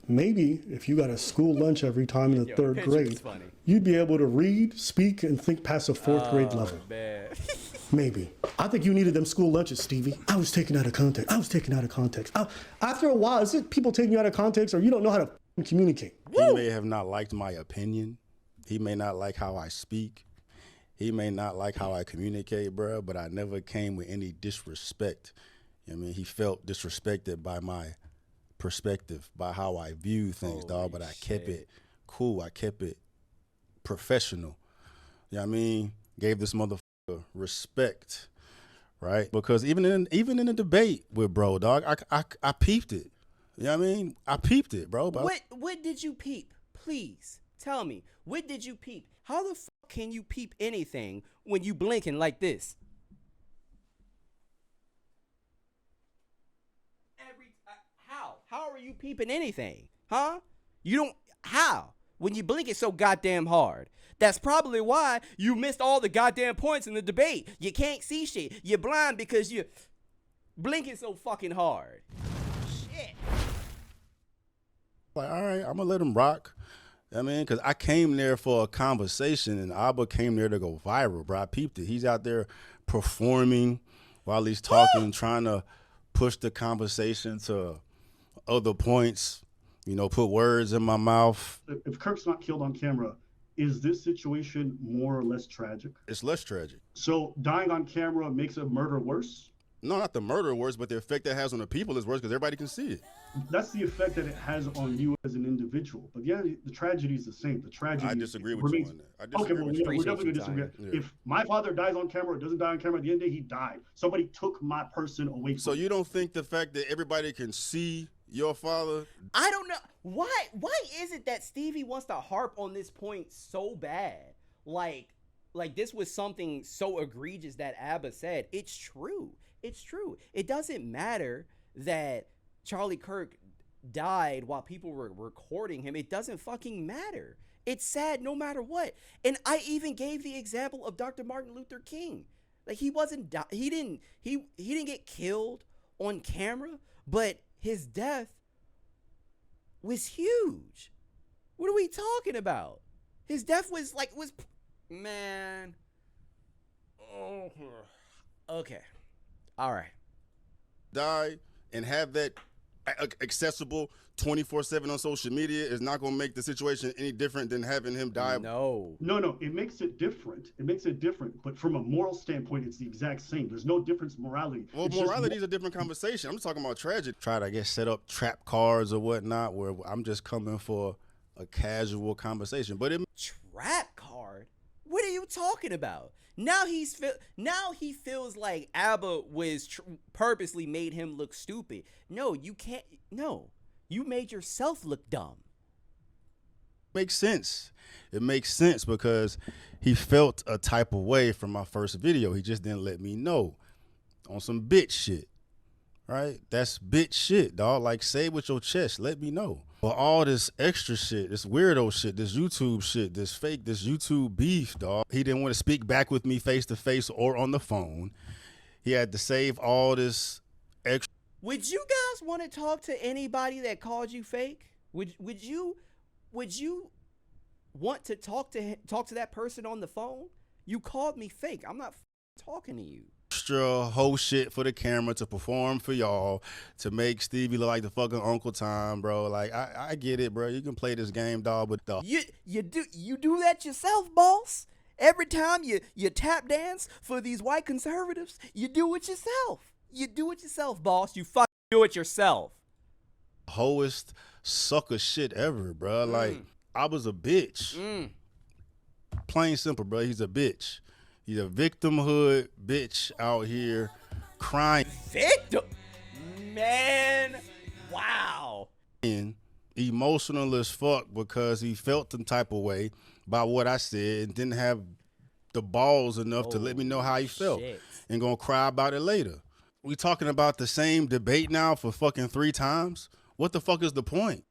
Maybe if you got a school lunch every time in the third grade, you'd be able to read, speak, and think past a fourth grade level.
Man.
Maybe. I think you needed them school lunches, Stevie. I was taken out of context. After a while, is it people taking you out of context or you don't know how to communicate?
He may have not liked my opinion. He may not like how I speak. He may not like how I communicate, bro, but I never came with any disrespect. I mean, he felt disrespected by my perspective, by how I view things, dog, but I kept it cool. I kept it professional. You know what I mean? Gave this motherfucker respect, right? Because even in the debate with bro, dog, I peeped it. You know what I mean? I peeped it, bro.
What did you peep? Please tell me. What did you peep? How the fuck can you peep anything when you blinking like this? How are you peeping anything? Huh? You don't. How? When you blink it so goddamn hard. That's probably why you missed all the goddamn points in the debate. You can't see shit. You're blind because you're blinking so fucking hard. Shit.
Like, all right, I'm gonna let him rock. I mean, because I came there for a conversation, and Abba came there to go viral, bro. I peeped it. He's out there performing while he's talking, trying to push the conversation to other points, you know, put words in my mouth.
If Kirk's not killed on camera, is this situation more or less tragic?
It's less tragic.
So dying on camera makes a murder worse?
No, not the murder worse, but the effect that has on the people is worse because everybody can see it.
That's the effect that it has on you as an individual. But yeah, the tragedy is the same. The tragedy.
I disagree with you on that. I disagree
Okay, well,
with you.
we're definitely going to disagree.
Yeah.
If my father dies on camera or doesn't die on camera, at the end of the day, he died. Somebody took my person away from
So
me.
you don't think the fact that everybody can see your father?
I don't know. Why is it that Stevie wants to harp on this point so bad? Like this was something so egregious that Abba said. It's true. It's true. It doesn't matter that Charlie Kirk died while people were recording him. It doesn't fucking matter. It's sad no matter what. And I even gave the example of Dr. Martin Luther King. Like he didn't get killed on camera, but his death was huge. What are we talking about? His death was man. Oh, okay. All right.
Die and have that accessible 24/7 on social media is not going to make the situation any different than having him die.
No.
No, it makes it different. But from a moral standpoint, it's the exact same. There's no difference in morality.
Well, morality is a different conversation. I'm just talking about tragedy. Try to, I guess, set up trap cards or whatnot where I'm just coming for a casual conversation. But
Trap card? What are you talking about? Now he feels like Abba was purposely made him look stupid. No, you can't. No, you made yourself look dumb.
makes sense. It makes sense because he felt a type of way from my first video. He just didn't let me know on some bitch shit. Right? That's bitch shit, dog. Like, say it with your chest. Let me know. But all this extra shit, this weirdo shit, this YouTube shit, this fake, this YouTube beef, dog. He didn't want to speak back with me face to face or on the phone. He had to save all this extra.
Would you guys want to talk to anybody that called you fake? Would you want to talk to that person on the phone? You called me fake. I'm not talking to you.
Extra whole shit for the camera to perform for y'all to make Stevie look like the fucking Uncle Tom, bro. Like, I get it, bro. You can play this game, dog, but
you do that yourself, boss. Every time you tap dance for these white conservatives, you do it yourself. You do it yourself, boss. You fucking do it yourself.
Hoest sucker shit ever, bro. Like, I was a bitch. Plain simple, bro. He's a bitch. He's a victimhood bitch out here crying.
Victim? Man, wow.
Emotional as fuck because he felt some type of way about what I said and didn't have the balls enough to let me know how he felt and gonna cry about it later. We talking about the same debate now for fucking 3 times? What the fuck is the point?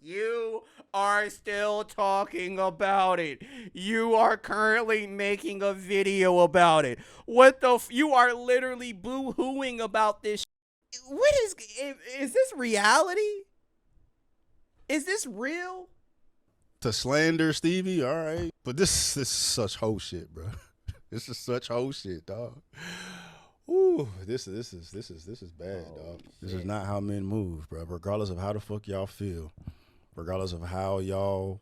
You are still talking about it. You are currently making a video about it. What the you are literally boo-hooing about this. What is this reality? Is this real?
To slander Stevie, all right. But this is such whole shit, bro. This is such whole shit, dog. Ooh, this is bad, dog. This is not how men move, bro. Regardless of how the fuck y'all feel. Regardless of how y'all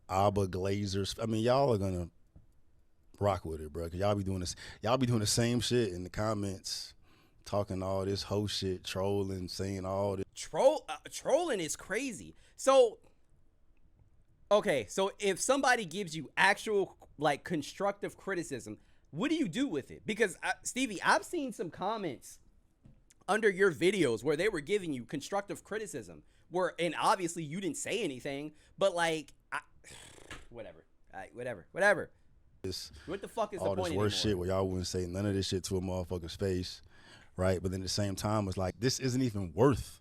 Abba Glazers, I mean, y'all are gonna rock with it, bro. Cause y'all be doing this. Y'all be doing the same shit in the comments, talking all this whole shit, trolling, saying all this.
Trolling is crazy. So Okay, so if somebody gives you actual like constructive criticism, what do you do with it? Because Stevie, I've seen some comments under your videos where they were giving you constructive criticism, and obviously you didn't say anything, but like, whatever, whatever. What the fuck is the
all
point
this
anymore?
worse shit where y'all wouldn't say none of this shit to a motherfucker's face, right? But then at the same time, it's like, this isn't even worth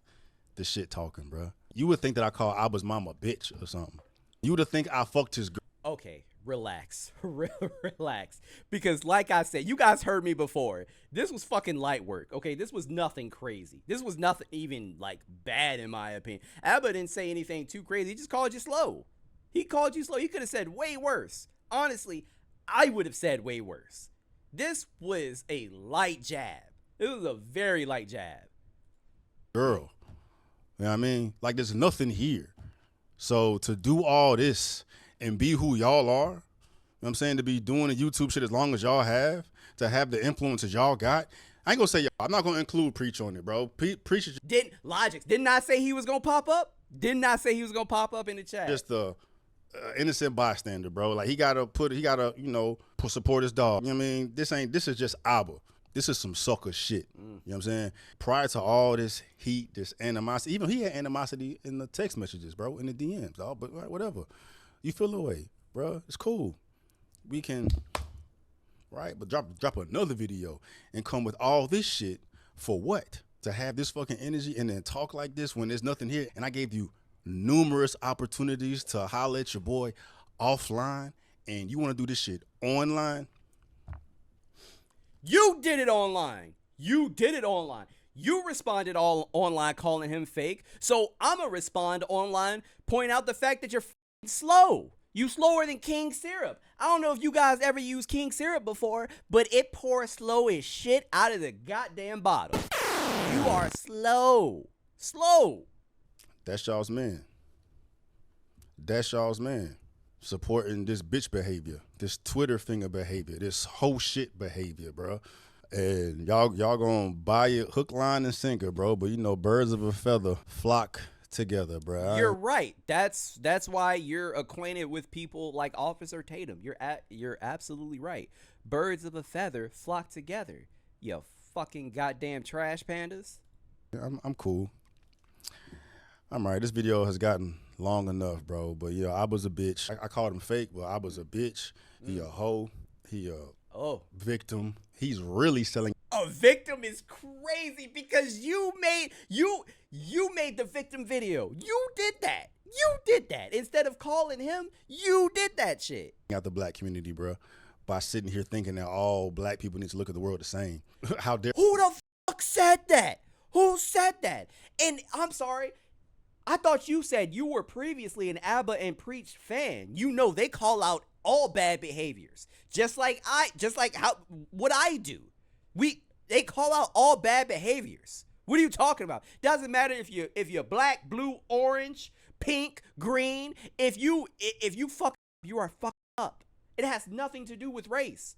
the shit talking, bro. You would think that I call Abba's mom a bitch or something. You would have think I fucked his girl.
Okay, relax. Relax. Because like I said, you guys heard me before. This was fucking light work, okay? This was nothing crazy. This was nothing even, like, bad in my opinion. Abba didn't say anything too crazy. He just called you slow. He called you slow. He could have said way worse. Honestly, I would have said way worse. This was a light jab. It was a very light jab.
Girl. You know what I mean? Like, there's nothing here. So to do all this and be who y'all are, you know what I'm saying, to be doing the YouTube shit as long as y'all have, to have the influences y'all got, I ain't gonna say y'all. I'm not gonna include Preach on it, bro. Preach is
Didn't I say he was gonna pop up? Didn't I say he was gonna pop up in the chat?
just the innocent bystander, bro. Like, he gotta, you know, support his dog. You know what I mean? This is just Abba. This is some sucker shit. You know what I'm saying? Prior to all this heat, this animosity, even he had animosity in the text messages, bro, in the DMs, dog. But whatever. You feel the way, bro. It's cool. We can, right? But drop another video and come with all this shit for what? To have this fucking energy and then talk like this when there's nothing here. And I gave you numerous opportunities to holler at your boy offline, and you want to do this shit online?
You did it online. You did it online. You responded all online calling him fake. So I'm going to respond online, point out the fact that you're slow. You slower than King Syrup. I don't know if you guys ever used King Syrup before, but it pours slow as shit out of the goddamn bottle. You are slow. Slow.
That's y'all's man. That's y'all's man. Supporting this bitch behavior, this Twitter finger behavior, this whole shit behavior, bro. And y'all gonna buy it hook, line, and sinker, bro. But you know, birds of a feather flock together, bro.
You're right. That's why you're acquainted with people like Officer Tatum. You're absolutely right. Birds of a feather flock together. You fucking goddamn trash pandas.
I'm cool. I'm right. This video has gotten long enough, bro. But yeah, I was a bitch. I called him fake, but I was a bitch. He a hoe. He a victim. He's really selling.
A victim is crazy because you made the victim video. You did that. You did that. Instead of calling him, you did that shit.
Out the black community, bro, by sitting here thinking that all black people need to look at the world the same. How dare?
Who the fuck said that? Who said that? And I'm sorry. I thought you said you were previously an Abba and Preach fan. You know they call out all bad behaviors. Just like what I do. They call out all bad behaviors. What are you talking about? Doesn't matter if you're black, blue, orange, pink, green. If you fuck up, you are fucked up. It has nothing to do with race.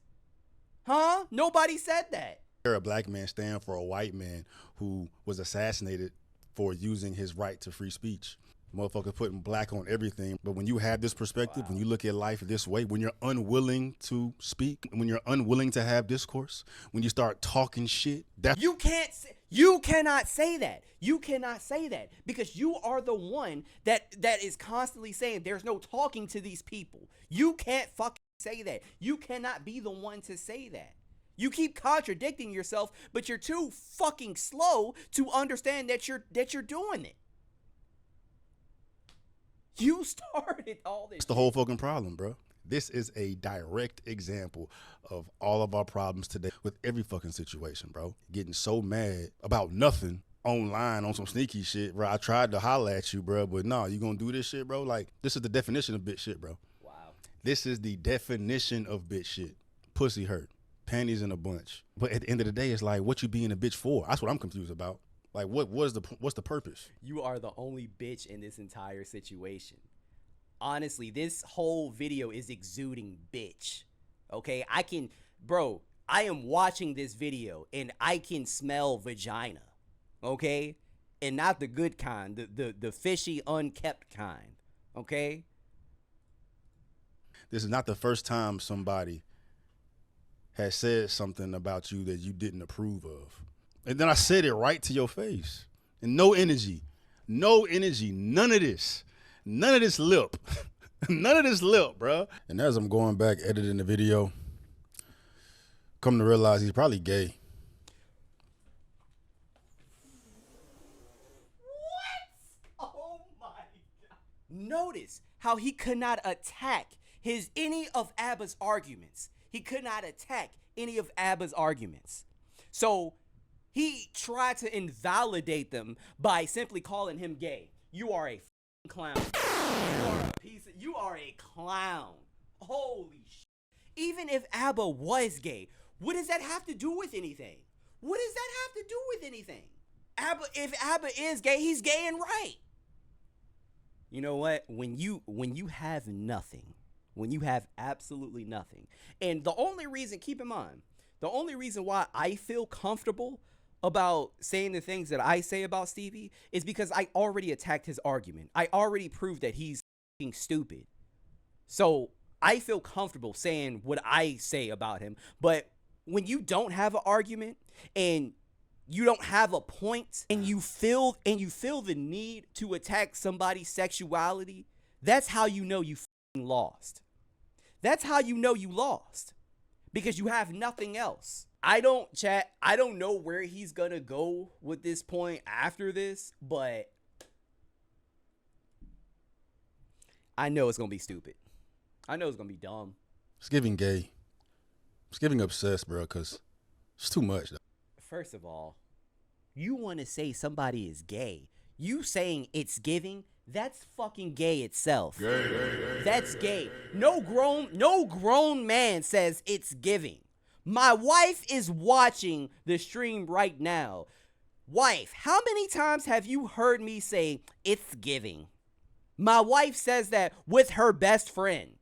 Huh? Nobody said that.
A black man stand for a white man who was assassinated for using his right to free speech. Motherfuckers putting black on everything. But when you have this perspective, when you look at life this way, when you're unwilling to speak, when you're unwilling to have discourse, when you start talking shit,
you cannot say that. You cannot say that because you are the one that is constantly saying there's no talking to these people. You can't fucking say that. You cannot be the one to say that. You keep contradicting yourself, but you're too fucking slow to understand that you're doing it. You started all this.
That's the whole fucking problem, bro. This is a direct example of all of our problems today with every fucking situation, bro. Getting so mad about nothing online on some sneaky shit, bro. I tried to holler at you, bro, but no, you gonna do this shit, bro? Like, this is the definition of bitch shit, bro.
Wow.
This is the definition of bitch shit. Pussy hurt. Panties in a bunch. But at the end of the day, it's like, what you being a bitch for? That's what I'm confused about. Like, what's the purpose?
You are the only bitch in this entire situation. Honestly, this whole video is exuding bitch. Okay, I am watching this video and I can smell vagina. Okay, and not the good kind, the fishy, unkept kind. Okay,
this is not the first time somebody has said something about you that you didn't approve of. And then I said it right to your face. And no energy, none of this lip, none of this lip, bro. And as I'm going back editing the video, come to realize he's probably gay.
Oh my God. Notice how he could not attack any of Abba's arguments. He could not attack any of Abba's arguments. So he tried to invalidate them by simply calling him gay. You are a clown. You are a clown. Holy shit. Even if Abba was gay, what does that have to do with anything? What does that have to do with anything? If Abba is gay, he's gay and right. You know what? When you have nothing, when you have absolutely nothing, and the only reason, keep in mind, the only reason why I feel comfortable about saying the things that I say about Stevie is because I already attacked his argument. I already proved that he's f***ing stupid. So I feel comfortable saying what I say about him. But when you don't have an argument and you don't have a point and you feel the need to attack somebody's sexuality, that's how you know you f***ing lost. That's how you know you lost. Because you have nothing else. I don't know where he's gonna go with this point after this, but I know it's gonna be stupid. I know it's gonna be dumb.
It's giving gay. It's giving obsessed, bro, because it's too much. Though.
First of all, you want to say somebody is gay. You saying it's giving, that's fucking gay itself. That's gay. No grown man says it's giving. My wife is watching the stream right now. Wife, how many times have you heard me say it's giving? My wife says that with her best friend.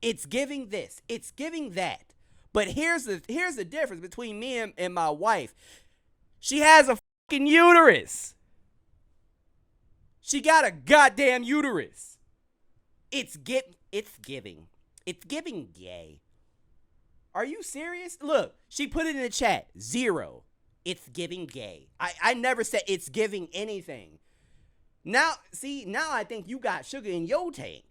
It's giving this. It's giving that. But here's the difference between me and my wife. She has a fucking uterus. She got a goddamn uterus. It's giving. It's giving gay. Are you serious? Look, she put it in the chat. 0. It's giving gay. I never said it's giving anything. Now I think you got sugar in your tank.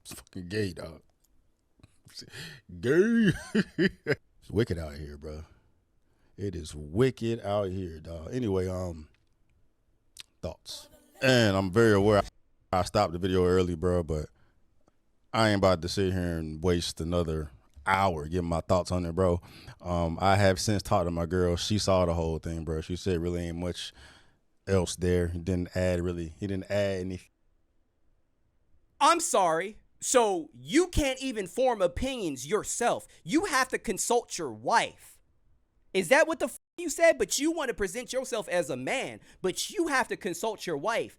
It's fucking gay, dog. Gay. It's wicked out here, bro. It is wicked out here, dog. Anyway, thoughts. And I'm very aware I stopped the video early, bro, but I ain't about to sit here and waste another hour getting my thoughts on it, bro. I have since talked to my girl. She saw the whole thing, bro. She said really ain't much else there. He didn't add anything.
I'm sorry. So you can't even form opinions yourself. You have to consult your wife. Is that what the f you said? But you want to present yourself as a man, but you have to consult your wife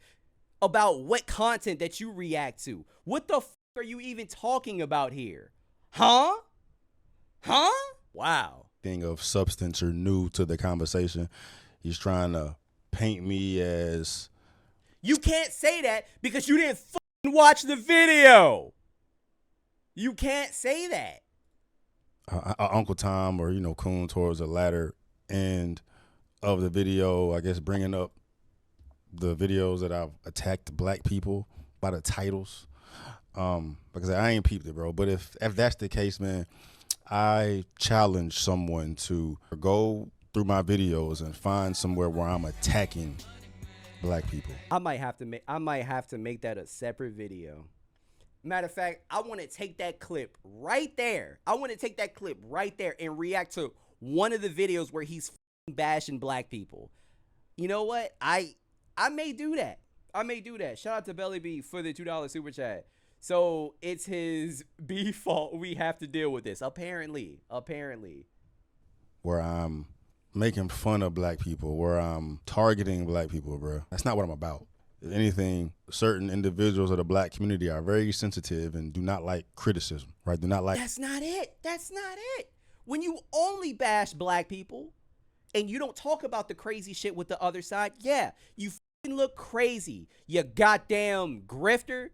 about what content that you react to. What the f are you even talking about here? Huh? Wow.
Thing of substance or new to the conversation. He's trying to paint me as...
You can't say that because you didn't watch the video. You can't say that.
Uncle Tom or, Coon towards the latter end of the video, I guess bringing up the videos that I've attacked black people by the titles. Because I ain't peeped it, bro. But if that's the case, man, I challenge someone to go through my videos and find somewhere where I'm attacking black people.
I might have to make that a separate video. Matter of fact, I want to take that clip right there. And react to one of the videos where he's bashing black people. You know what? I may do that. Shout out to Belly B for the $2 super chat. So it's his B fault we have to deal with this. Apparently.
Where I'm making fun of black people, where I'm targeting black people, bro. That's not what I'm about. If anything, certain individuals of the black community are very sensitive and do not like criticism, right? Do not like...
That's not it. When you only bash black people and you don't talk about the crazy shit with the other side, yeah, you look crazy, you goddamn grifter.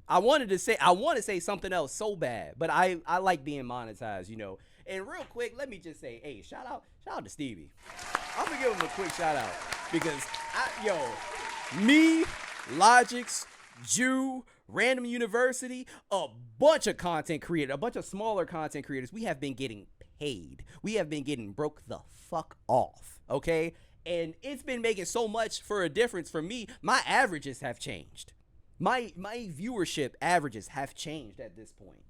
I want to say something else so bad, but I like being monetized, you know. And real quick, let me just say, hey, shout out to Stevie. I'm gonna give him a quick shout out because me, Logix, Jew, Random University, a bunch of content creators, a bunch of smaller content creators, we have been getting paid. We have been getting broke the fuck off, okay? And it's been making so much for a difference for me. My averages have changed. My viewership averages have changed at this point.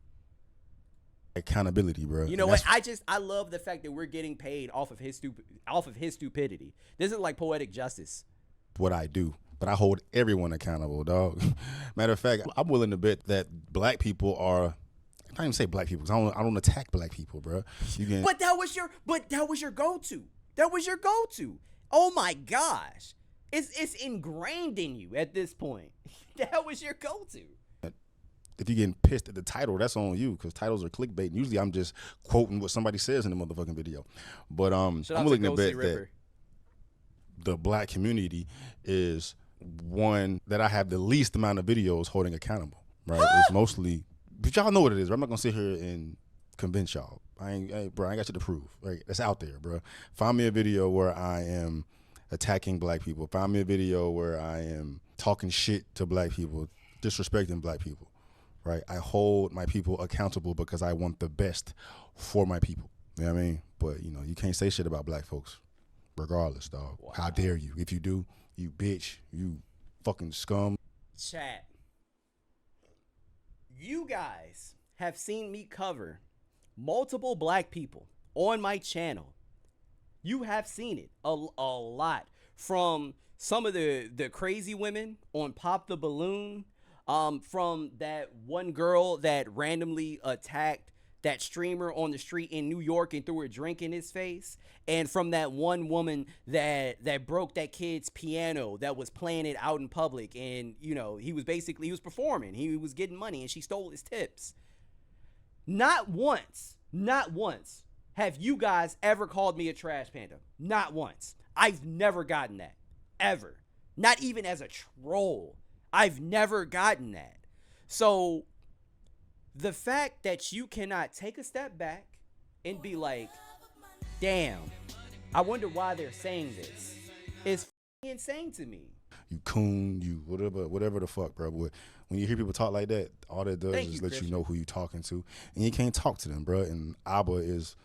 Accountability, bro.
You know what? I love the fact that we're getting paid off of his stupidity. This is like poetic justice.
What I do, but I hold everyone accountable, dog. Matter of fact, I'm willing to bet that black people are. I can't even say black people because I don't attack black people, bro.
But that was your go-to. That was your go-to. Oh my gosh, it's ingrained in you at this point. That was your go-to.
If you're getting pissed at the title, that's on you because titles are clickbait. And usually I'm just quoting what somebody says in the motherfucking video. But I'm willing to bet that the black community is one that I have the least amount of videos holding accountable, right? It's mostly, but y'all know what it is. Right? I'm not going to sit here and convince y'all. I ain't got shit to prove. Right? That's out there, bro. Find me a video where I am attacking black people. Find me a video where I am talking shit to black people, disrespecting black people. Right, I hold my people accountable because I want the best for my people. You know what I mean? But you know, you can't say shit about black folks, regardless, dog. Wow. How dare you? If you do, you bitch, you fucking scum.
Chat. You guys have seen me cover multiple black people on my channel. You have seen it a lot, from some of the crazy women on Pop the Balloon. From that one girl that randomly attacked that streamer on the street in New York and threw a drink in his face, and from that one woman that broke that kid's piano that was playing it out in public, and you know, he was performing, he was getting money, and she stole his tips. Not once have you guys ever called me a trash panda. Not once. I've never gotten that, ever. Not even as a troll. I've never gotten that. So the fact that you cannot take a step back and be like, damn, I wonder why they're saying this, is insane to me.
You coon, you whatever the fuck, bro. But when you hear people talk like that, all that does is let you know who you talking to, and you can't talk to them, bro. And Abba is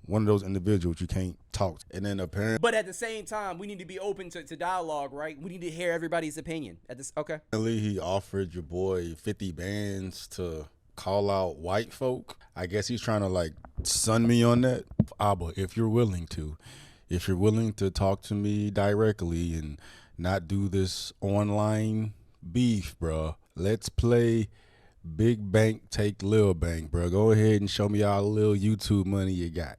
one of those individuals you can't talk to. And then apparently,
but at the same time, we need to be open to dialogue, right? We need to hear everybody's opinion. Okay.
He offered your boy 50 bands to call out white folk. I guess he's trying to like sun me on that. Abba, if you're willing to talk to me directly and not do this online beef, bro, let's play Big Bank Take Lil Bank, bro. Go ahead and show me all the little YouTube money you got.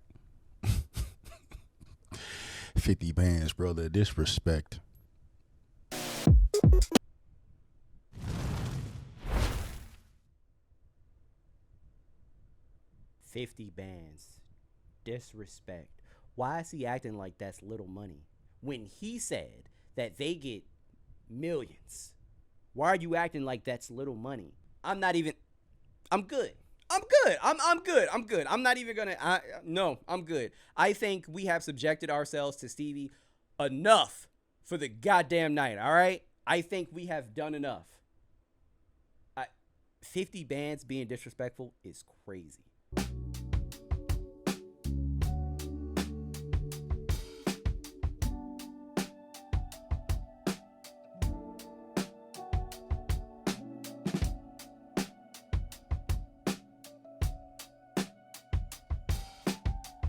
50 bands, brother. Disrespect.
$50 bands. Disrespect. Why is he acting like that's little money when he said that they get millions? Why are you acting like that's little money? I'm good. I'm good. I'm not even gonna. No, I'm good. I think we have subjected ourselves to Stevie enough for the goddamn night. All right. I think we have done enough. 50 bands being disrespectful is crazy.